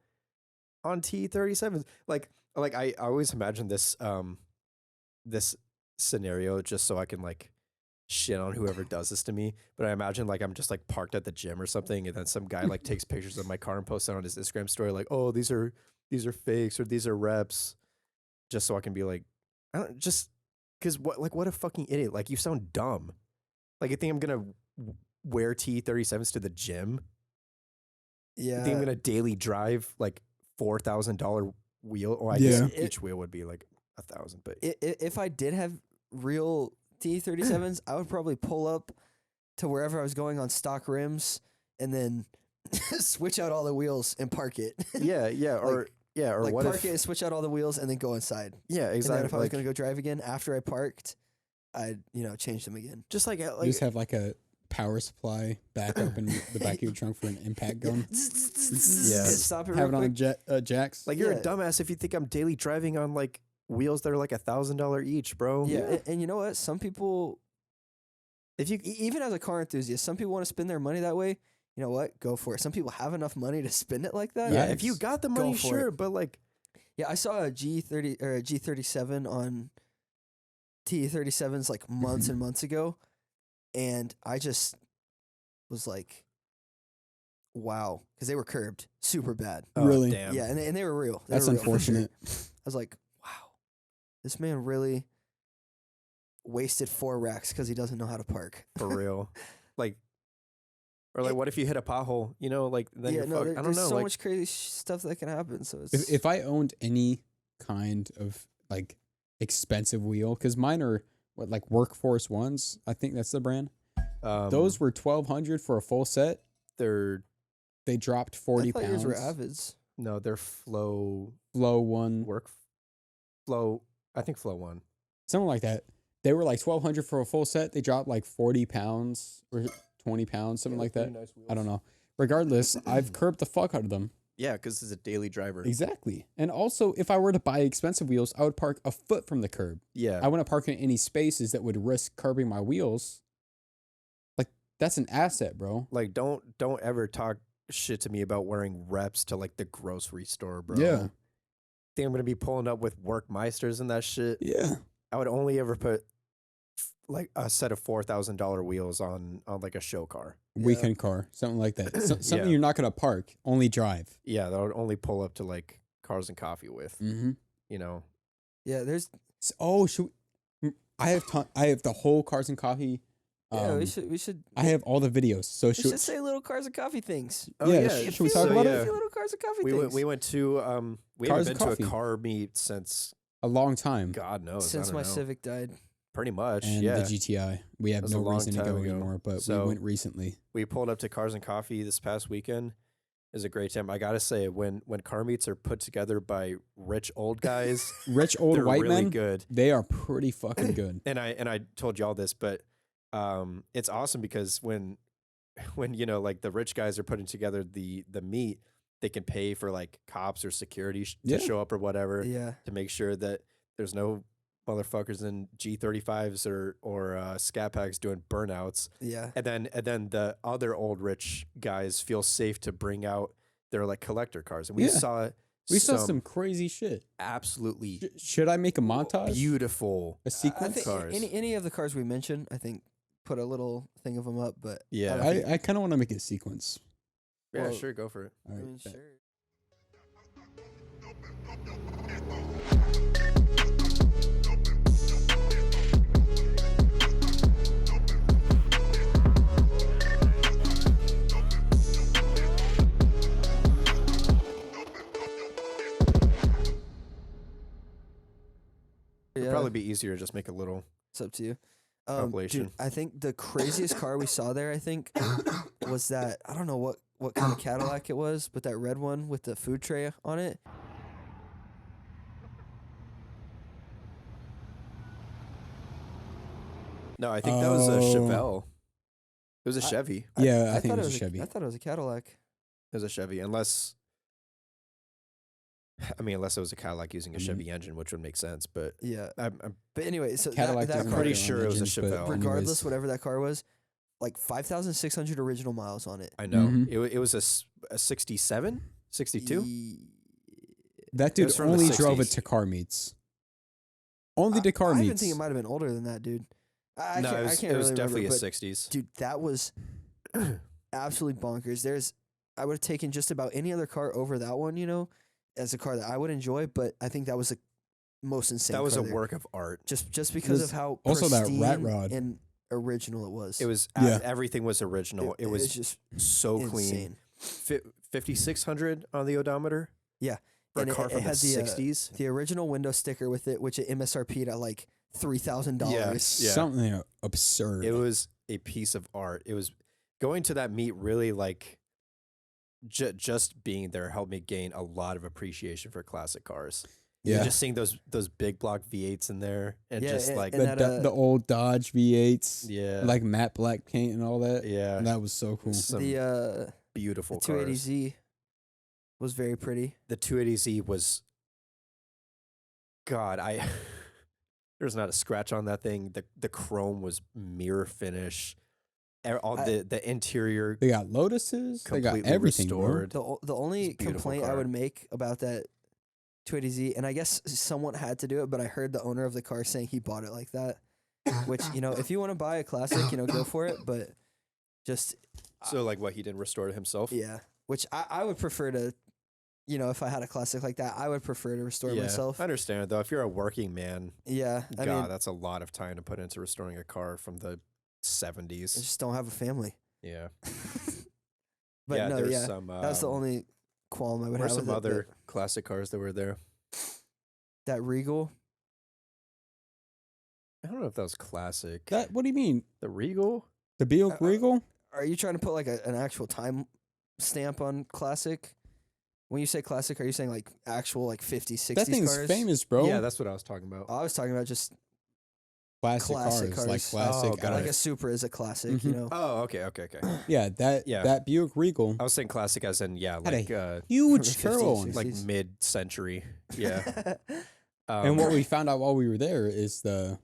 on T37s. Like I always imagine this this scenario just so I can like shit on whoever does this to me. But I imagine like I'm just like parked at the gym or something, and then some guy like takes pictures of my car and posts it on his Instagram story, like, oh, these are fakes or these are reps, just so I can be like, I don't just because what a fucking idiot. Like, you sound dumb. Like, you think I'm gonna wear T37s to the gym? Yeah. You think I'm gonna daily drive like $4,000 wheel? Oh, I Yeah. guess each wheel would be like 1,000. But If I did have real T37s, I would probably pull up to wherever I was going on stock rims and then switch out all the wheels and park it. yeah, or Like what park if? it and switch out all the wheels and then go inside. Yeah, And then exactly. if I was Like, going to go drive again after I parked, I'd, change them again. just like You just have like a power supply backup in the back of your trunk for an impact gun. Yeah. Stop it real Have it on quick. jacks. like you're a Yeah. dumbass if you think I'm daily driving on like wheels that are like $1,000 each, bro. Yeah. And you know what? Some people, If you even as a car enthusiast, some people want to spend their money that way. You know what? Go for it. Some people have enough money to spend it like that. yeah, Yes. if you got the Go money, for sure, it. but like Yeah, I saw a G30 or a G37 on T37s like months and months ago, and I just was like, wow, because they were curbed super bad. oh, Really? damn. Yeah, and they were real. They That's were real for sure. unfortunate. I was like, wow, this man really wasted 4 racks because he doesn't know how to park. For real. Like, or like, what if you hit a pothole? Like then yeah, you're no, fucked. I don't there's know. so Like, much crazy stuff that can happen. So it's If I owned any kind of like expensive wheel, because mine are what, like Workforce ones, I think that's the brand. Those were $1,200 for a full set. they're They dropped I 40 thought pounds. yours were Avids. no, they're flow Flow one. work flow. I think Flow won. something like that. They were like 1,200 for a full set. They dropped like 40 pounds or 20 pounds, something like that. I don't know. Regardless, I've curbed the fuck out of them. Yeah, because it's a daily driver. Exactly. And also, if I were to buy expensive wheels, I would park a foot from the curb. Yeah. I wouldn't park in any spaces that would risk curbing my wheels. Like, that's an asset, bro. Like, don't ever talk shit to me about wearing reps to like the grocery store, bro. Yeah. Think I'm gonna be pulling up with Workmeisters and that shit. Yeah. I would only ever put like a set of $4,000 wheels on like a show car. Weekend car, something like that. Something Yeah. you're not going to park, only drive. Yeah, that would only pull up to like Cars and Coffee with. Mm-hmm. You know. Yeah, there's. I have the whole Cars and Coffee. Yeah, we should. I have all the videos. So We should say little Cars and Coffee things. Oh, yeah, yeah. should we talk about yeah. it? Little Cars and Coffee We things. we went to we Cars haven't and been to a Coffee. car meet since A long time. God knows. Since I don't my know. Civic died. Pretty much. And yeah. the GTI. We have That was a no long reason to time go ago. anymore, but So- we went recently. We pulled up to Cars and Coffee this past weekend. It was a great time. I gotta say, when car meets are put together by rich old guys, Rich old they're white really men, good. they are pretty fucking good. And I told y'all this, but it's awesome because when you know like the rich guys are putting together the meet, they can pay for like cops or security Yeah. to show up or whatever Yeah. to make sure that there's no motherfuckers in G35s or Scat Packs doing burnouts. Yeah. And then the other old rich guys feel safe to bring out their like collector cars. And we Yeah. saw We saw some crazy shit. absolutely Should I make a montage? beautiful. A I sequence? think cars. any of the cars we mentioned, I think, put a little thing of them up. But Yeah. I kind of want to make it a sequence. Yeah, Well, sure, go for it. All I right. mean, bet. sure. It'd probably be easier to just make a little. It's up to you. Compilation. Dude, I think the craziest car we saw there, I think, was that I don't know what kind of Cadillac it was, but that red one with the food tray on it. No, I think that was a Oh. Chevelle. It was a Chevy. Yeah, I think thought it was a Chevy. I thought it was a Cadillac. It was a Chevy, unless it was a Cadillac using a Mhm. Chevy engine, which would make sense. But Yeah. I'm But anyway, so Cadillac that doesn't car, pretty have their sure own it was a engines, but Chevelle. regardless, anyways. whatever that car was, like 5,600 original miles on it. I know Mhm. it was a 67, 62. That It dude was from the only drove it 60s. to car meets. Only to car I even meets. think it might have been older than that, dude. I No, can't, it was, I can't it was really definitely remember, a but 60s. dude, that was absolutely bonkers. I would have taken just about any other car over that one, as a car that I would enjoy, but I think that was the most insane. That was car a there. work of art. just because was of how also that rat pristine rod. and original it was. It was Yeah. everything was original. It was just so clean. insane. 5,600 on the odometer. Yeah. For And a car it from the had the, 60s. The original window sticker with it, which it MSRP'd at like $3,000. Yeah. Something absurd. It was a piece of art. It was going to that meet really like just being there helped me gain a lot of appreciation for classic cars. Yeah. Just seeing those big block V8s in there and Yeah, just and- like and that, the old Dodge V8s, yeah, like matte black paint and all that. yeah, That was so cool. some the beautiful cars. 280Z was very pretty. The 280Z was God, there's not a scratch on that thing. The chrome was mirror finish. All the interior They got Lotuses. They got completely everything, bro. restored. The only It's a beautiful complaint I car. would make about that 280Z, and I guess someone had to do it, but I heard the owner of the car saying he bought it like that. Which, if you want to buy a classic, go for it. But just, So like what he didn't restore it himself. yeah. Which I would prefer to, if I had a classic like that, I would prefer to restore it myself. I understand it though. If you're a working man, Yeah. I God, mean, that's a lot of time to put into restoring a car from the I 70s. just don't have a family. Yeah. But yeah, no, there's yeah. some. That's the only qualm I would There have were some with other it. but classic cars that were there. That Regal. I don't know if that was classic. What do you mean? The Regal? The Buick Regal? Are you trying to put like an actual time stamp on classic? When you say classic, are you saying like actual like 50s, 60s That thing's cars? famous, bro. Yeah, that's what I was talking about. I was talking about just classic classic cars, like cars. classic. Oh, got like it. a Supra is a classic, you Mhm. know. Oh, okay. Yeah, Yeah. that Buick Regal I was saying classic as in had like a huge from the turbo 50s, on it. like 60s. mid-century. Yeah. And what we found out while we were there is the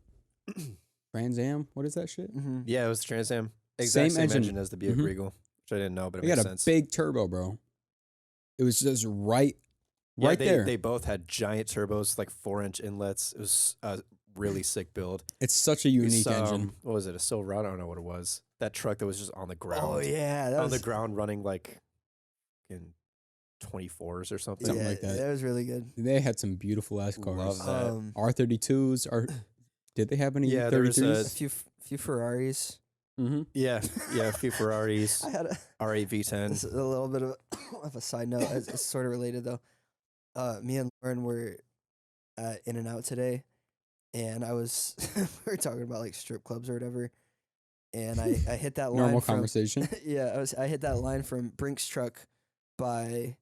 Trans Am. What is that shit? hmm Yeah, it was Trans Am. Exact Same same engine. engine as the Buick Mhm. Regal, which I didn't know, but it They got makes a sense. big turbo, bro. It was just right Yeah, there. they both had giant turbos, like 4-inch inlets. It was a really sick build. It's such a We unique saw, engine. What was it? A Silverado? I don't know what it was. That truck that was just on the ground. Oh yeah, that on was the ground running like in 24s or something. Something yeah, like that. That was really good. They had some beautiful ass cars. Love that. R32s are. Did they have any Yeah, there was 33s? A few Ferraris. Mm-hmm. Yeah, a few Ferraris, I had a, R8 V10. this is a little bit of a side note. It's sort of related though. Me and Lauren were at In and Out today, and I was we were talking about like strip clubs or whatever, and I hit that line Normal from conversation. yeah I hit that line from Brink's Truck by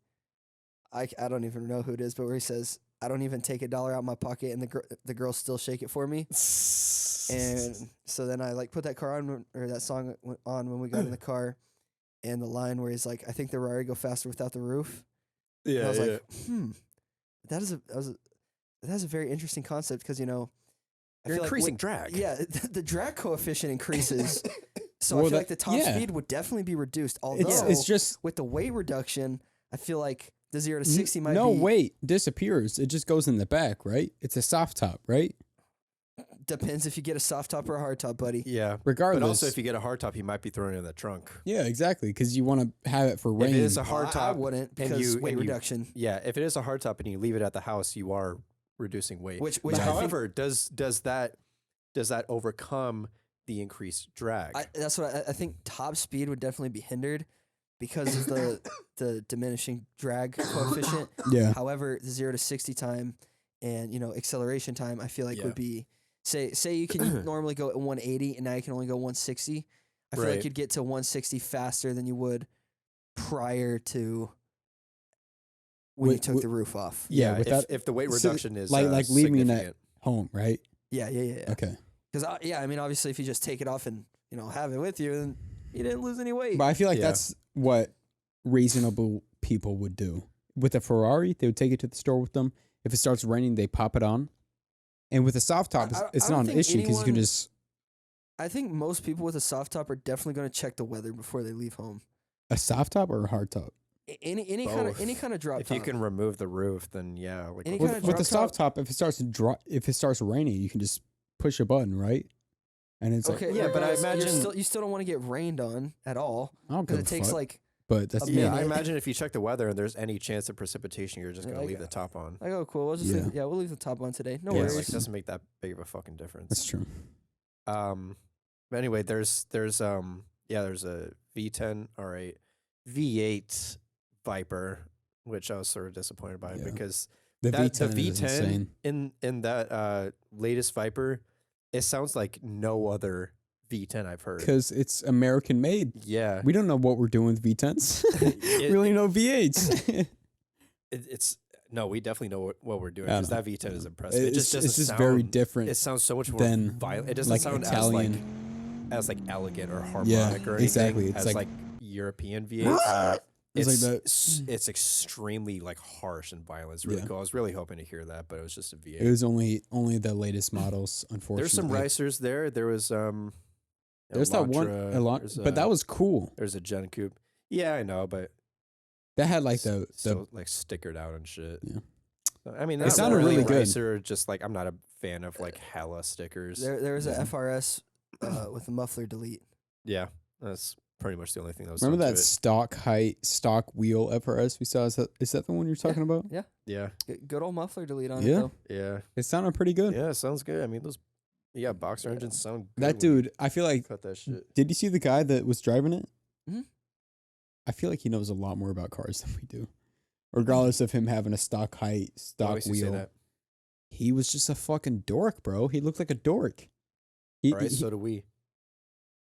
I don't even know who it is, but where he says I don't even take $1 out of my pocket and the girls still shake it for me. And so then I like put that car on or that song on when we got in the car, and the line where he's like, I think the Rari go faster without the roof. And I was like, that is a very interesting concept because, you know, I You're feel increasing like drag. Yeah, the drag coefficient increases. So Well, I feel that- like the top yeah. speed would definitely be reduced. Although It's just with the weight reduction, I feel like the 0 to 60 might no be weight disappears. It just goes in the back, right? It's a soft top, right? depends if you get a soft top or a hard top, buddy. Yeah. Regardless. But also, if you get a hard top, you might be throwing it in the trunk. Yeah, exactly. Because you want to have it for rain. If it is a hard I top, wouldn't and because you- weight and you- reduction. yeah, if it is a hard top and you leave it at the house, you are reducing weight. Which But I think- however, does that overcome the increased drag? That's what I think. Top speed would definitely be hindered because of the diminishing drag coefficient. Yeah. However, the 0 to 60 time and acceleration time, I feel like Yeah. would be say you can normally go at 180 and now you can only go 160. I feel Right. like you'd get to 160 faster than you would prior to when you With- took with- the roof off. Yeah, without if the weight so, reduction is like leaving it at significant. home, right? Yeah. Okay. Because I mean, obviously, if you just take it off and have it with you, then you didn't lose any weight. But I feel like Yeah. that's what reasonable people would do. With a Ferrari, they would take it to the store with them. If it starts raining, they pop it on. And with a soft top, it's I don't not an think issue because you can anyone- just I think most people with a soft top are definitely going to check the weather before they leave home. a soft top or a hard top. Any Both. kind of drop If top. you can remove the roof, then yeah. Like Any what kinda the With fuck? the drop soft top, if it starts raining, you can just push a button, right? And it's Okay, like, Yeah, but I regardless, imagine- you still don't want to get rained on at all I don't because give it a takes fuck. like But that's a me. Yeah, I minute. imagine if you check the weather and there's any chance of precipitation, you're just gonna Like, leave the top on. oh cool, we'll just Yeah. we'll leave the top on today. No Yeah, Yeah, worries. like doesn't make that big of a fucking difference. That's true. But anyway, there's a V10 or a V8 Viper, which I was sort of disappointed by Yeah. because The the V10 is insane. in that latest Viper, it sounds like no other V10 I've heard. Because it's American made. Yeah, We don't know what we're doing with V10s. we only know V8s. it's no, we definitely know what we're doing I because don't that V10 is impressive. It it's just doesn't it's just sound very different. It sounds so much more than, violent. It doesn't like, sound Italian. as elegant or harmonic or anything. exactly. It's as like- European V8s. It's like that- It's extremely like harsh and violent. It's really Yeah. cool. I was really hoping to hear that, but it was just a V8. It was only the latest models, unfortunately. There's some racers there. There was a There's that one, there's but that was cool. there's a Gen Coupe. Yeah, I know, but That had like the still like stickered out and shit. Yeah. So, I mean, It not sounded really really good. racer. Just like I'm not a fan of like hella stickers. There was a Yeah. FRS with a muffler delete. Yeah, that's pretty much the only thing that was. remember done that to it. stock wheel FRS we saw? Is that the one you're talking about? Yeah, Good old muffler delete on Yeah. it though. yeah, It sounded pretty good. yeah. Sounds good. I mean, those boxer engines sound good. That when you dude, I feel like. cut that shit. Did you see the guy that was driving it? Mhm. I feel like he knows a lot more about cars than we do, regardless of him having a stock Why stock makes you say wheel. that? He was just a fucking dork, bro. He looked like a dork. He, All right, he- so do we.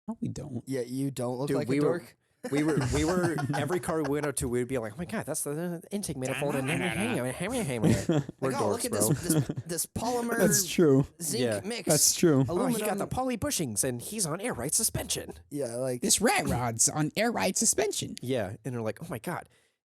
no, we don't. Yeah, you don't look Dude, like we a were- dork. we were every car we went out to, we'd be like, oh my god, that's the intake manifold. We're Like, oh, look dorks, at bro. this polymer That's true. zinc Yeah. mix. That's true. Oh, Aluminum. he got the poly bushings and he's on air ride suspension. Yeah, like This rat rod's on air ride suspension. Yeah, and they're like, oh my god,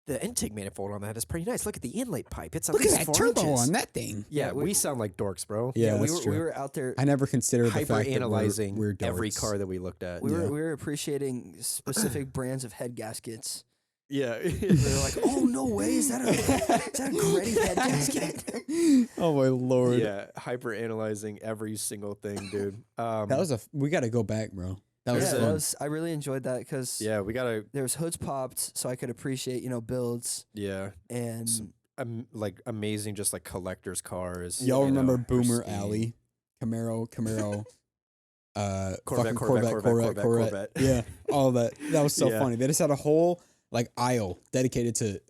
the intake manifold on that is pretty nice. Look at the inlet pipe; it's at Look at least that 4 turbo inches. on that thing. Yeah, Yeah, we sound like dorks, bro. Yeah, we that's were true. we were out there. I never considered the fact Hyper that analyzing we're every dorks. car that we looked at. We Yeah. were appreciating specific brands of head gaskets. Yeah, We were like, oh no way, is that a Gretty head gasket? Oh my lord. yeah, hyper analyzing every single thing, dude. That was we got to go back, bro. That was Yeah, fun. I really enjoyed that because yeah, we gotta there was hoods popped, so I could appreciate builds yeah, and Some- like amazing, just like collectors cars. Y'all you know, remember Boomer pristine. Alley? Camaro, Corvette, fucking Corvette. Yeah, all that. That was so Yeah. funny. They just had a whole like aisle dedicated to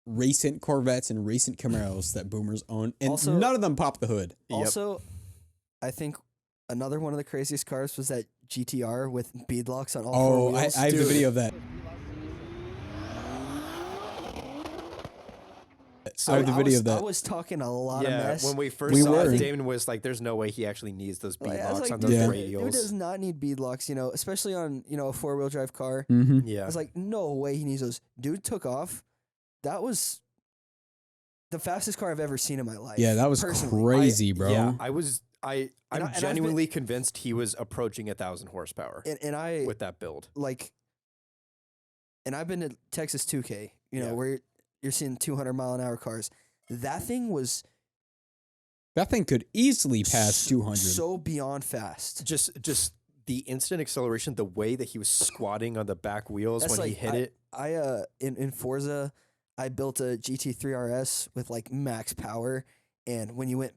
recent Corvettes and recent Camaros that Boomers own, and Also- none of them popped the hood. Yep. also, I think another one of the craziest cars was that GTR with beadlocks on all four Oh, I wheels. have the Dude. video of that. I have the video of I that. was talking a lot of Yeah, mess. when we first We saw were. it, Damon was like, "There's no way he actually needs those Like, bead I was locks like, on dude, those Yeah. dude does radials." not need beadlocks, especially on a 4-wheel drive car. Mm-hmm. Yeah, I was like, no way he needs those. Dude took off. That was the fastest car I've ever seen in my life. Yeah, that was personally. crazy, bro. Yeah, I'm And I've been- genuinely convinced he was approaching 1,000 horsepower And I with that build. like, and I've been to Texas 2K, Yeah. where you're seeing 200-mile-an-hour cars. That thing was That thing could easily pass 200. so beyond fast. Just the instant acceleration, the way that he was squatting on the back wheels That's when he like- hit it. I in Forza, I built a GT3 RS with like max power, and when you went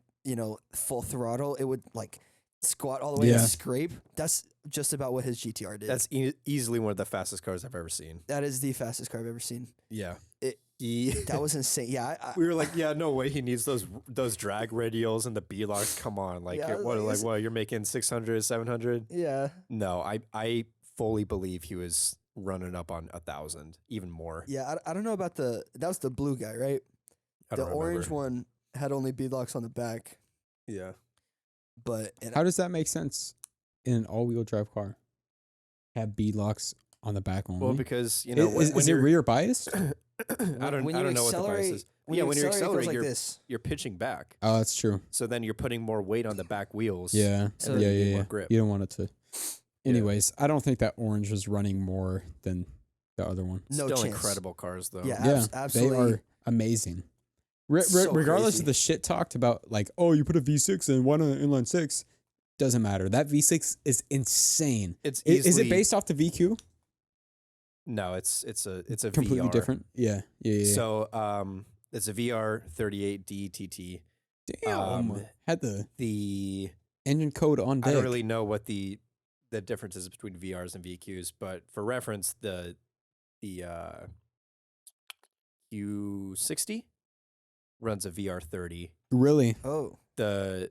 full throttle, it would like squat all the way Yeah. and scrape. That's just about what his GTR did. That's easily one of the fastest cars I've ever seen. That is the fastest car I've ever seen. Yeah, It- That was insane. Yeah, we were like, yeah, no way he needs those drag radials and the B-locks. Come on, like Yeah, what? like, Like what? You're making 600, 700? yeah, No, I fully believe he was running up on 1,000, even more. yeah. I don't know about that was the blue guy, right? I The don't orange remember. one had only beadlocks on the back, Yeah. but How does that make sense in an all-wheel drive car? Have bead locks on the back only. Well, because is it rear biased? I don't when know you what the bias accelerate, is. when Yeah, you when you're accelerate, it goes accelerating, like you're this. you're pitching back, Oh, that's true. so then you're putting more weight on the back wheels. Yeah, So- and then you need yeah. more grip. You don't want it to. Yeah. Anyways, I don't think that orange was running more than the other one. No Still chance. incredible cars though. Yeah, Yeah, absolutely. They are amazing. So Regardless crazy. of the shit talked about, like, oh, you put a V6 in, why not an inline six? Doesn't matter. That V6 is insane. It's Is it easily- based off the VQ? No, it's a Completely VR. different. Yeah. So it's a VR 38D TT. Damn. Had the The engine code on deck. I don't really know what the difference is between VRs and VQs, but for reference, the Q60 runs a VR 30. Really? Oh, The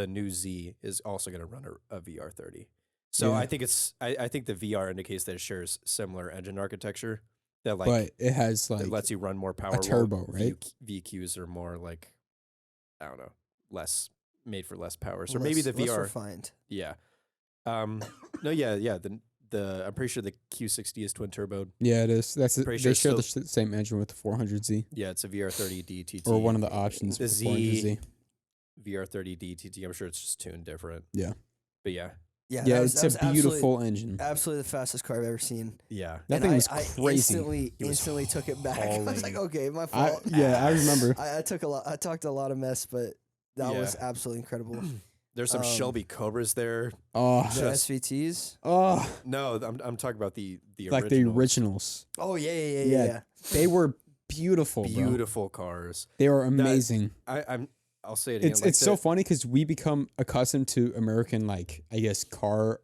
new Z is also going to run a VR 30. So Yeah. I think I think the VR indicates that it shares similar engine architecture that like but it has like that lets you run more power. while turbo, right? VQs are more like, I don't know, made for less power. So less- maybe the less VR, refined. yeah. No, yeah. The I'm pretty sure the Q60 is twin turboed. yeah, it is. That's Pretty they sure share it's the same engine with the 400Z Yeah, it's a VR30D TT. or one of the options The with the 400Z. VR30D TT. I'm sure it's just tuned different. Yeah. But yeah, Yeah, Yeah, that was, it's that was a beautiful engine. absolutely the fastest car I've ever seen. yeah. That And thing was I crazy. He was instantly took it back. I was like, hauling. okay, my I fault. I remember. I talked a lot of mess, but that was Yeah. absolutely incredible. There's some Um, Shelby Cobras there. Oh, The Just- SVTs. oh, No, I'm talking about the like the originals. Oh yeah. Yeah. They were beautiful, bro. beautiful cars. They were amazing. I'll say it again. It's so funny because we become accustomed to American, like, I guess, car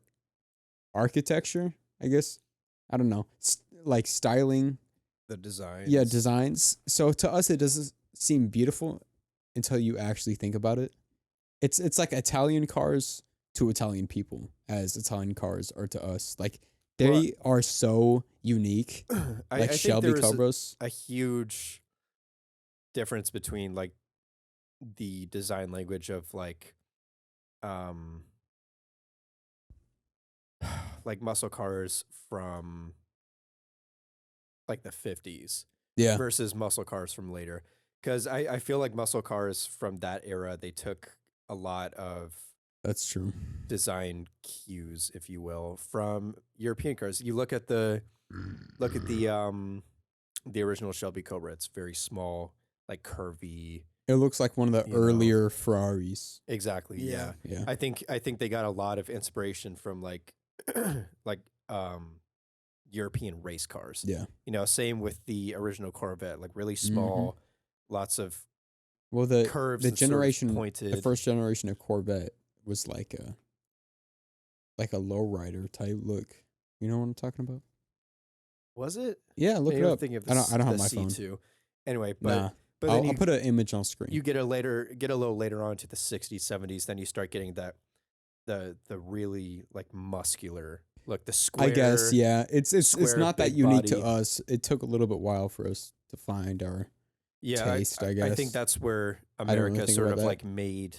architecture. I guess, I don't know, like styling. the design. Yeah, designs. So to us, it doesn't seem beautiful until you actually think about it. It's like Italian cars to Italian people, as Italian cars are to us. Like, They are so unique. I Like think Shelby there is Cobras. a huge difference between like the design language of um like muscle cars from like the 50s Yeah, versus muscle cars from later. Because I feel like muscle cars from that era, they took a lot of that's true. design cues, if you will, from European cars. You look at the original Shelby Cobra. It's very small, like curvy. It looks like one of the You know. earlier Ferraris. Exactly. Yeah. Yeah. Yeah. I think they got a lot of inspiration from like like European race cars. Yeah. You know, same with the original Corvette, like really small, lots of Well, the curves, the that sort of generation, pointed. the first generation of Corvette was like a lowrider type look. You know what I'm talking about? Was it? Yeah, look Maybe it I'm up. thinking of I don't have the my phone. C2. Anyway, Nah, but I'll then put an image on screen. you get a little later on to the 60s, 70s, then you start getting that the really like muscular look, the square. I guess, yeah. It's square, not that big unique to body. us. It took a little bit while for us to find our Yeah, taste, I I think guess. that's where don't really America think sort about of that. like made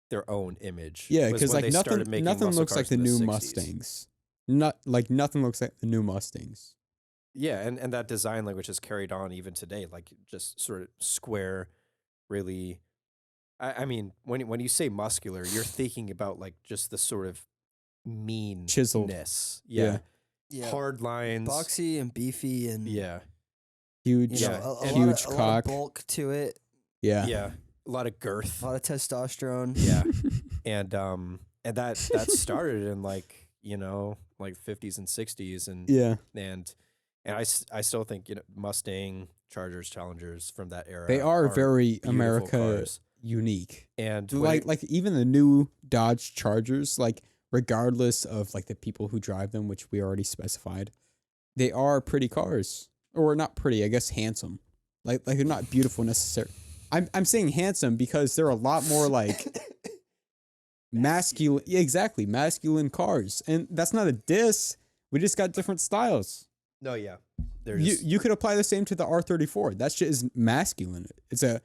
their own image. Yeah, was because when like they started making nothing muscle looks like cars the in new 60s. Mustangs. Nothing looks like the new Mustangs. Yeah, and that design language is carried on even today, like just sort of square, really. I mean, when you say muscular, you're thinking about like just the sort of meanness. Chiseled. Yeah. Yeah. Hard lines. Boxy and beefy and Yeah. Huge, you know, Yeah, a huge lot of cock. bulk to it, Yeah. Yeah. A lot of girth. a lot of testosterone. Yeah. And that started in like, you know, like 50s and 60s Yeah. and I still think, you know, Mustang, Chargers, Challengers from that era. They are very beautiful America cars. unique. And Like even the new Dodge Chargers, like regardless of like the people who drive them, which we already specified, they are pretty cars. Or not pretty, I guess handsome. Like they're not beautiful necessarily. I'm saying handsome because they're a lot more like masculine. Yeah, exactly, masculine cars. And that's not a diss. We just got different styles. no, yeah. You could apply the same to the R34. That shit is masculine. It's a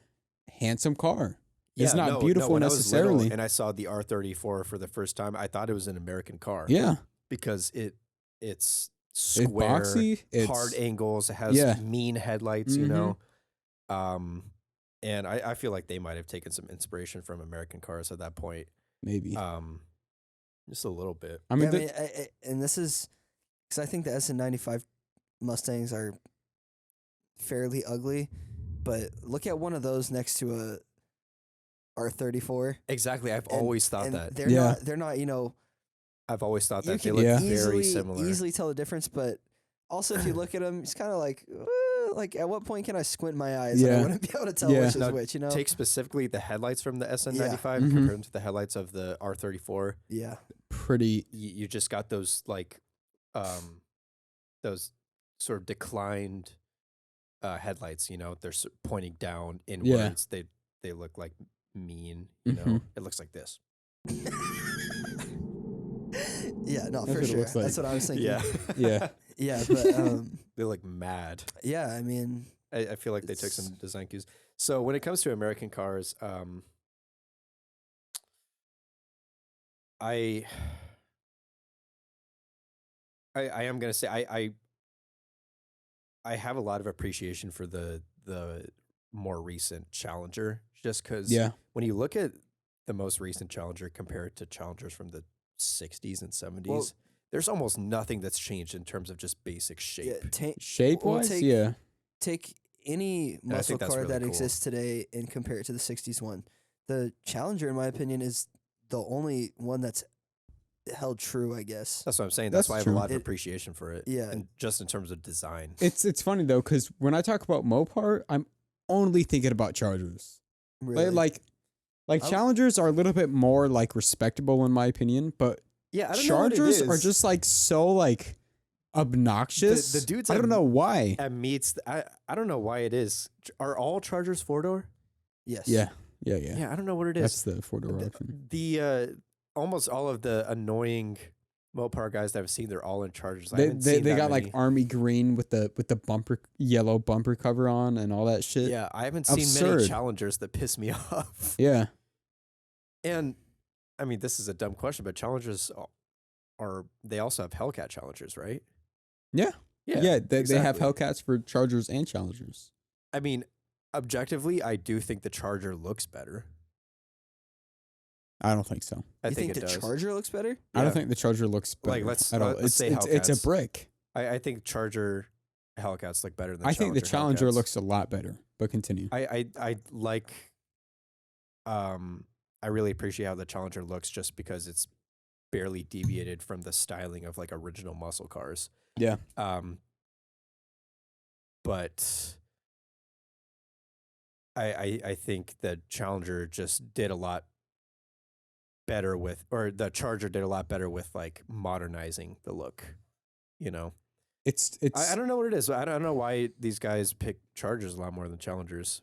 handsome car. It's not beautiful when I was little necessarily. and I saw the R34 for the first time, I thought it was an American car. Yeah. Because it's It's square, boxy. It's hard angles. It has Yeah. mean headlights, you Mhm. know. And I feel like they might have taken some inspiration from American cars at that point. maybe. Just a little bit. I mean, And this is because I think the SN95 Mustangs are fairly ugly, but look at one of those next to a R34. Exactly. I've and- always thought and that. They're not, you know, I've always thought you that they can look Yeah. very similar. easily tell the difference, but also if you look at them, it's kind of like at what point can I squint my eyes? And I Yeah. wouldn't be able to tell Yeah. which is Now, which, you know? Take specifically the headlights from the SN95 Mhm. compared to the headlights of the R34. Yeah. pretty. You just got those like those sort of declined headlights, you know, they're pointing down inwards. They look like mean, you know. Mhm. It looks like this. Yeah, no, That's for what it sure. looks like. That's what I was thinking. Yeah. Yeah. Yeah, but They look mad. yeah, I mean, I feel like they took It's- some design cues. So when it comes to American cars, I am gonna say I have a lot of appreciation for the more recent Challenger, just because Yeah. when you look at the most recent Challenger compared to Challengers from the 60s and 70s, Well- there's almost nothing that's changed in terms of just basic shape. yeah, Shape We'll wise, take- yeah. take any I muscle think that's car really that cool. exists today and compare it to the 60s one. The Challenger, in my opinion, is the only one that's held true, I guess. That's what I'm saying. That's That's why I have true. a lot of It- appreciation for it. Yeah. And just in terms of design. It's funny though, because when I talk about Mopar, I'm only thinking about Chargers. Really. Like I- Challengers are a little bit more like respectable in my opinion, but Yeah, Chargers are just like so like obnoxious. The dudes I don't at- know why. at meets. I don't know why it is. Are all Chargers 4-door? yes. Yeah. Yeah, I don't know what it is. That's the 4-door option. The almost all of the annoying Mopar guys that I've seen, they're all in Chargers. I They haven't seen they that got many. like army green with the bumper yellow bumper cover on and all that shit. Yeah, I haven't seen many Absurd. Challengers that piss me off. Yeah. And I mean, this is a dumb question, but Challengers they also have Hellcat Challengers, right? Yeah. Yeah, they have exactly. Hellcats for Chargers and Challengers. I mean, objectively, I do think the Charger looks better. I don't think so. I You think it the does. Charger looks better? I don't Yeah. think the Charger looks better Like, let's- at all. let's say It's a Hellcats. brick. I think Charger Hellcats look better than I think the Challenger Hellcats. looks a lot better. But continue. I like I really appreciate how the Challenger looks just because it's barely deviated from the styling of like original muscle cars. Yeah. But I think the Challenger just did a lot better with, or the Charger did a lot better with like modernizing the look, you know? It's I don't know what it is. I don't know why these guys pick Chargers a lot more than Challengers.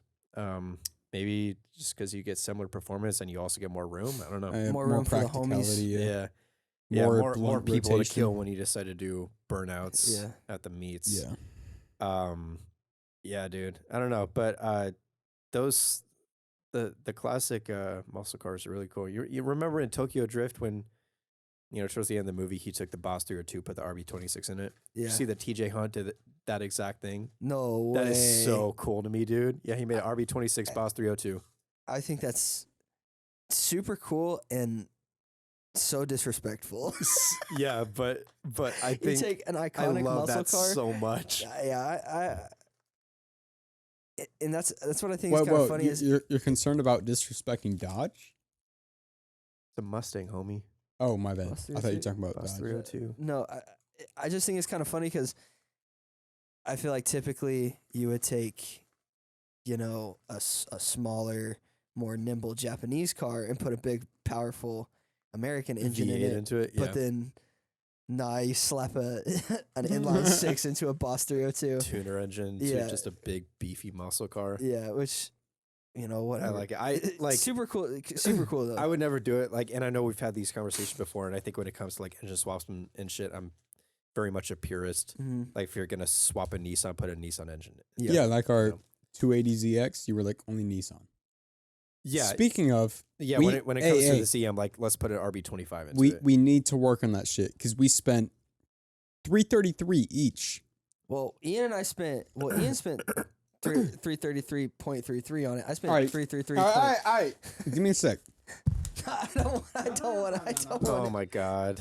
Maybe just because you get similar performance and you also get more room. I don't know. More room for the homies. practicality, Yeah. More more blunt people to rotation. kill when you decide to do burnouts Yeah. at the meets. Yeah. Yeah, dude. I don't know, but those the classic muscle cars are really cool. You remember in Tokyo Drift when towards the end of the movie he took the Boss 302, put the RB26 in it. Yeah. You see that TJ Hunt did that exact thing. No way. That is so cool to me, dude. Yeah, he made an RB26 Boss 302. I think that's super cool and so disrespectful. Yeah, but I You think take an I iconic love muscle that car. so much. And that's what I think is kind of funny. You're concerned about disrespecting Dodge? It's a Mustang, homie. Oh, my bad. Boss I thought you were talking about Boss Dodge. 302. No, I just think it's kind of funny because I feel like typically you would take, a smaller, more nimble Japanese car and put a big, powerful American engine in V8 it. into it. But then, you slap an inline six into a Boss 302. Tuner engine Yeah. to just a big beefy muscle car. Yeah, which, whatever. I like it. I like. super cool. Super cool though. I would never do it. Like, and I know we've had these conversations before, and I think when it comes to like engine swaps and shit, I'm very much a purist. Mhm. Like, if you're gonna swap a Nissan, put a Nissan engine. Yeah, like our You know? 280ZX, you were like only Nissan. Yeah, Speaking of, yeah. we- when it hey, comes to hey. the Z, I'm like, let's put an RB25 into we it. we need to work on that shit because we spent $333 each. Well, Ian spent 333.33 on it. I spent All right. 333. All right. Give me a sec. I don't want. Oh my god.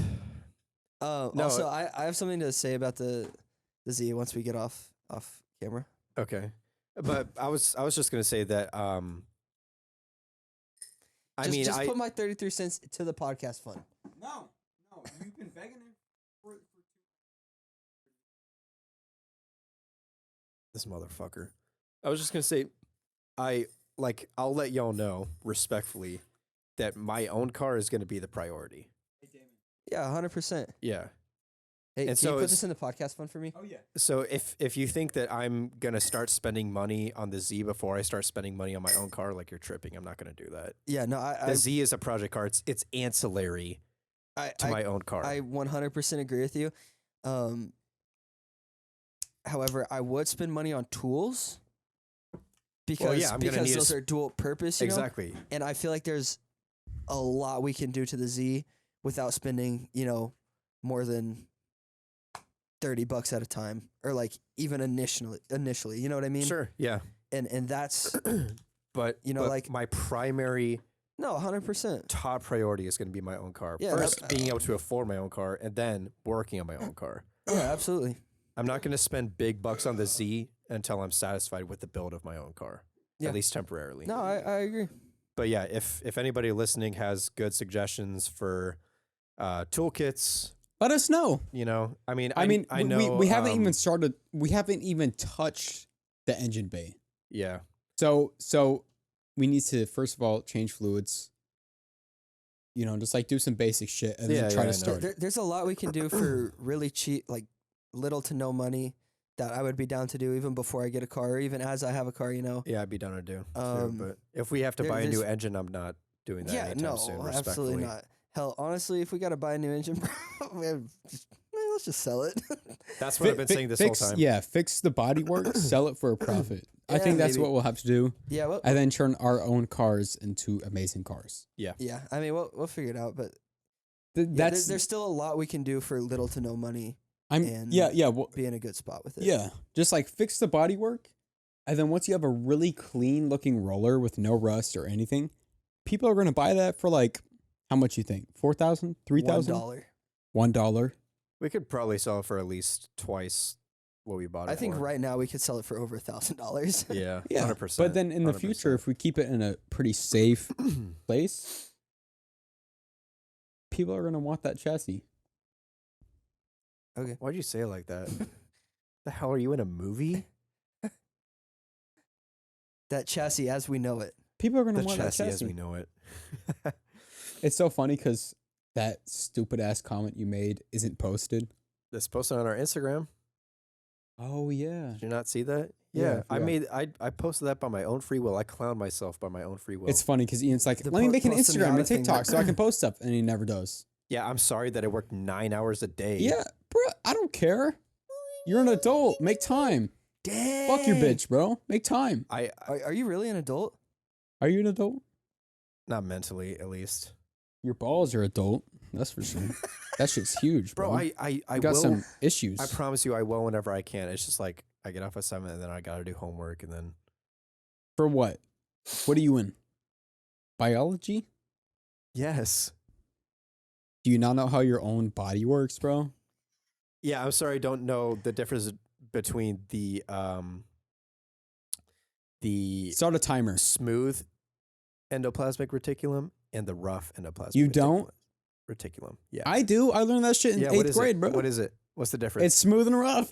No, Also, I have something to say about the Z once we get off camera. Okay, but I was just gonna say that. Just put my 33 cents to the podcast fund. No, you've been begging him for This motherfucker. I was just gonna say, I'll let y'all know respectfully that my own car is gonna be the priority. Yeah, 100%. Yeah. Hey, And can so you put it's- this in the podcast fund for me? Oh yeah. So if you think that I'm gonna start spending money on the Z before I start spending money on my own car, like, you're tripping. I'm not gonna do that. Yeah, no, The Z is a project car. It's ancillary to my own car. I 100% agree with you. However, I would spend money on tools because I'm gonna need those are dual purpose. You know? exactly. And I feel like there's a lot we can do to the Z without spending, more than $30 at a time, or like even initially, you know what I mean? Sure. Yeah. And that's But but like my primary 100%. top priority is going to be my own car. Yeah, First, being able to afford my own car, and then working on my own car. Yeah, absolutely. I'm not going to spend big bucks on the Z until I'm satisfied with the build of my own car, Yeah. at least temporarily. No, I agree. But yeah, if anybody listening has good suggestions for toolkits, Let us know. I mean, I know we haven't even started. We haven't even touched the engine bay. Yeah. So we need to first of all change fluids. Just like do some basic shit and Yeah, then try yeah, I to know. start. There's a lot we can do for really cheap, like little to no money that I would be down to do even before I get a car, or even as I have a car, Yeah, I'd be down to do. Um, but if we have to buy a new there's- engine, I'm not doing that Yeah, anytime no, soon. absolutely Respectfully. not. Hell, honestly, if we gotta buy a new engine, let's just sell it. That's what I've been saying this whole time. Yeah, fix the bodywork, sell it for a profit. I Yeah, think that's maybe. what we'll have to do, Yeah, well, and then turn our own cars into amazing cars. yeah. I mean, we'll figure it out, but That's there's still a lot we can do for little to no money. And well, be in a good spot with it. yeah. Just like fix the bodywork, and then once you have a really clean looking roller with no rust or anything, people are gonna buy that for like how much you think? $4,000, $3,000, $1. We could probably sell it for at least twice what we bought it I think for. right now we could sell it for over $1,000. Yeah, Yeah, 100%. but then in the 100%. future, if we keep it in a pretty safe place, people are gonna want that chassis. Okay. Why'd you say it like that? The hell are you in a movie? That chassis as we know it. People are gonna The want chassis, that as chassis. we know it. It's so funny because that stupid ass comment you made isn't posted. It's posted on our Instagram. Oh yeah, Did you not see that? Yeah, I I posted that by my own free will. I clowned myself by my own free will. it's funny because Ian's like, The let me make an posting Instagram out and thing TikTok that- so I can post stuff, and he never does. Yeah, I'm sorry that I worked 9 hours a day. Yeah, bro, I don't care. You're an adult. Make time. Dang. Fuck your bitch, bro. Make time. I Are you really an adult? Are you an adult? not mentally at least. Your balls are adult. That's for sure. That shit's huge, bro. Bro, I You got will. some issues. I promise you, I will whenever I can. It's just like I get off at 7 and then I gotta do homework and then For what? What are you in? Biology? yes. Do you not know how your own body works, bro? Yeah, I'm sorry. I don't know the difference between the Start a timer. smooth endoplasmic reticulum and the rough endoplasmic. You don't? Reticulum. Yeah. I do. I learned that shit in yeah. What 8th is grade, it? bro. What is it? What's the difference? It's smooth and rough.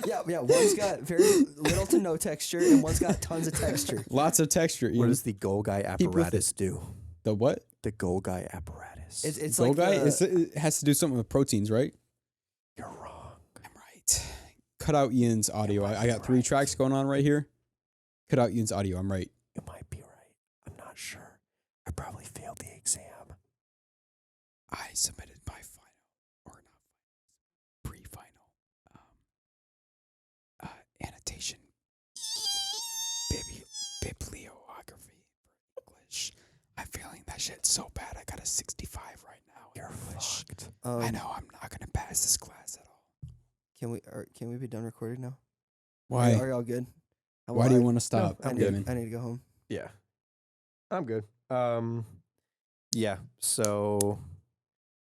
Yeah. One's got very little to no texture, and one's got tons of texture. Lots of texture. what Ian. does the Golgi Keep with apparatus do? The what? The Golgi apparatus. It's Goal like guy? the- It has to do something with proteins, right? You're wrong. I'm right. Cut out Ian's audio. I got 3 tracks going on right here. Cut out Ian's audio. I'm right. You might be right. I'm not sure. I probably failed the exam. I submitted my final, or not pre-final, annotation, bibliography for English. I'm feeling that shit so bad. I got a 65 right now in English. Fucked. I know I'm not gonna pass this class at all. Can we be done recording now? Why? Are y'all good? Why do you want to stop? I'm I good. need to go home. Yeah. I'm good. Yeah. So,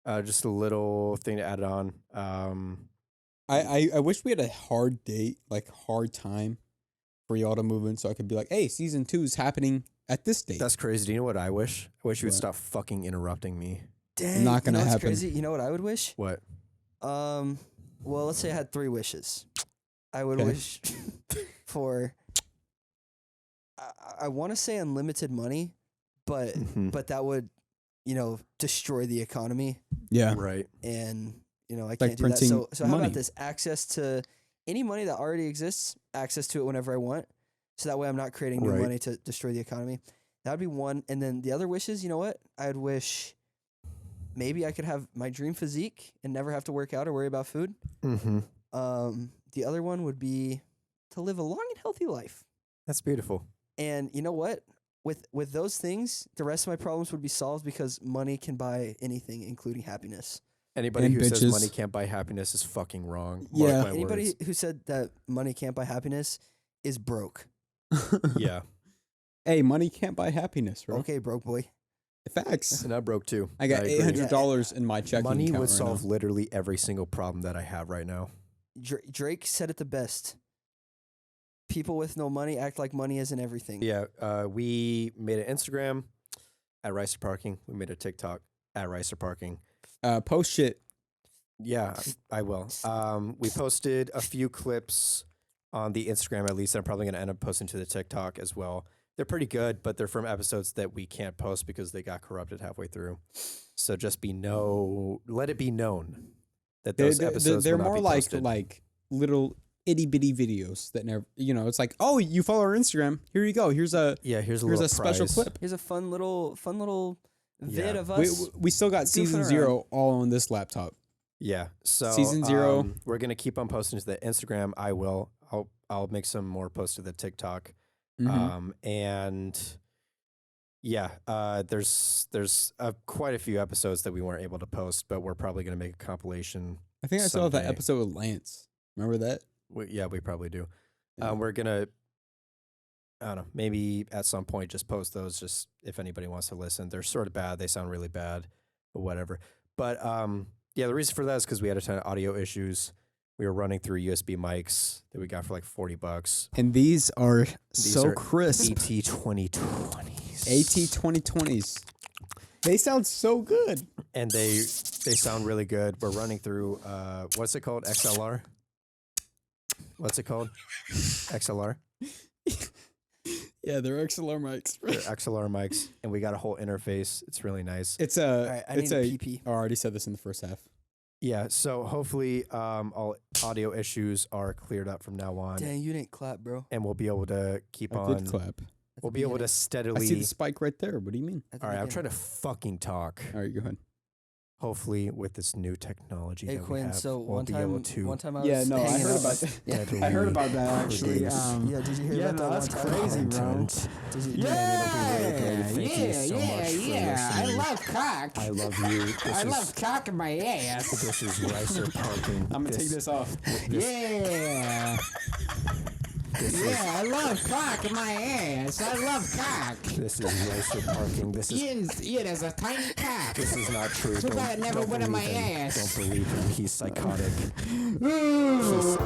just a little thing to add on. I wish we had a hard date, like hard time for y'all to move in so I could be like, hey, season 2 is happening at this date. That's crazy. Do you know what I wish? I wish you would What? stop fucking interrupting me. Dang. Not gonna you know what's happen. Crazy? You know what I would wish? What? Well, let's say I had 3 wishes. I would Okay. wish for. I want to say unlimited money, but Mhm. but that would, destroy the economy, yeah. Right. and I Like can't do that. So printing how money. about this? Access to any money that already exists, access to it whenever I want. So that way I'm not creating new Right. money to destroy the economy. That would be one. And then the other wishes, you know what? I'd wish maybe I could have my dream physique and never have to work out or worry about food. Mm-hmm. The other one would be to live a long and healthy life. That's beautiful. And you know what? With those things, the rest of my problems would be solved because money can buy anything, including happiness. Anybody And who says bitches. money can't buy happiness is fucking wrong. Yeah. Mark my Anybody words. who said that money can't buy happiness is broke. Yeah. Hey, money can't buy happiness, bro. Okay, broke boy. Facts. And I'm broke too. I got agree. $800 in my checking Money account would right solve now. literally every single problem that I have right now. Drake said it the best. People with no money act like money isn't everything. Yeah. We made an Instagram at Ricer Parking. We made a TikTok at Ricer Parking. Post shit. Yeah, I will. We posted a few clips on the Instagram at least. I'm probably going to end up posting to the TikTok as well. They're pretty good, but they're from episodes that we can't post because they got corrupted halfway through. So just let it be known that those episodes They're will not more be posted. like little itty bitty videos that never, it's like, oh, you follow our Instagram. Here you go. Here's a yeah, here's a here's little a special prize. clip. Here's a fun little vid Yeah. of We, us. we still got season around. 0 all on this laptop. Yeah. So Season 0. we're gonna keep on posting to the Instagram. I will. I'll make some more posts to the TikTok. And yeah, there's quite a few episodes that we weren't able to post, but we're probably gonna make a compilation. I think I saw that someday. episode with Lance. Remember that? We probably do. Yeah. We're gonna. I don't know. Maybe at some point, just post those. Just if anybody wants to listen, they're sort of bad. They sound really bad, but whatever. But yeah, the reason for that is because we had a ton of audio issues. We were running through USB mics that we got for like $40. And these are These so are crisp. AT 2020s. AT 2020s. They sound so good. And they sound really good. We're running through what's it called? XLR. What's it called? XLR. Yeah, they're XLR mics. They're XLR mics, and we got a whole interface. It's really nice. It's Alright, I it's need a PP. Oh, I already said this in the first half. Yeah, so hopefully all audio issues are cleared up from now on, Dang, you didn't clap, bro. and we'll be able to keep I on. did clap. We'll be able to I steadily. see the spike right there. What do you mean? All right, I'm trying to fucking talk. All right, go ahead. Hopefully, with this new technology Hey that we Quinn, have, so we'll one be able time, to. one time I Yeah, was no, I hanging heard out- about that. Yeah, steadily I heard about that actually. produce yeah. Did you hear yeah, about no, that that's one time? crazy, bro. content. Did you, Thank you so much for listening. cock. I love you. This is, cock in my ass. this is Ricer Parking. I'm gonna take this off. Yeah. I love cock in my ass. I love cock. This is Ricer Parking. This is. It is a tiny cock. This is not true. Too bad it never don't went in my believe him. ass. Don't believe him. He's psychotic. This is-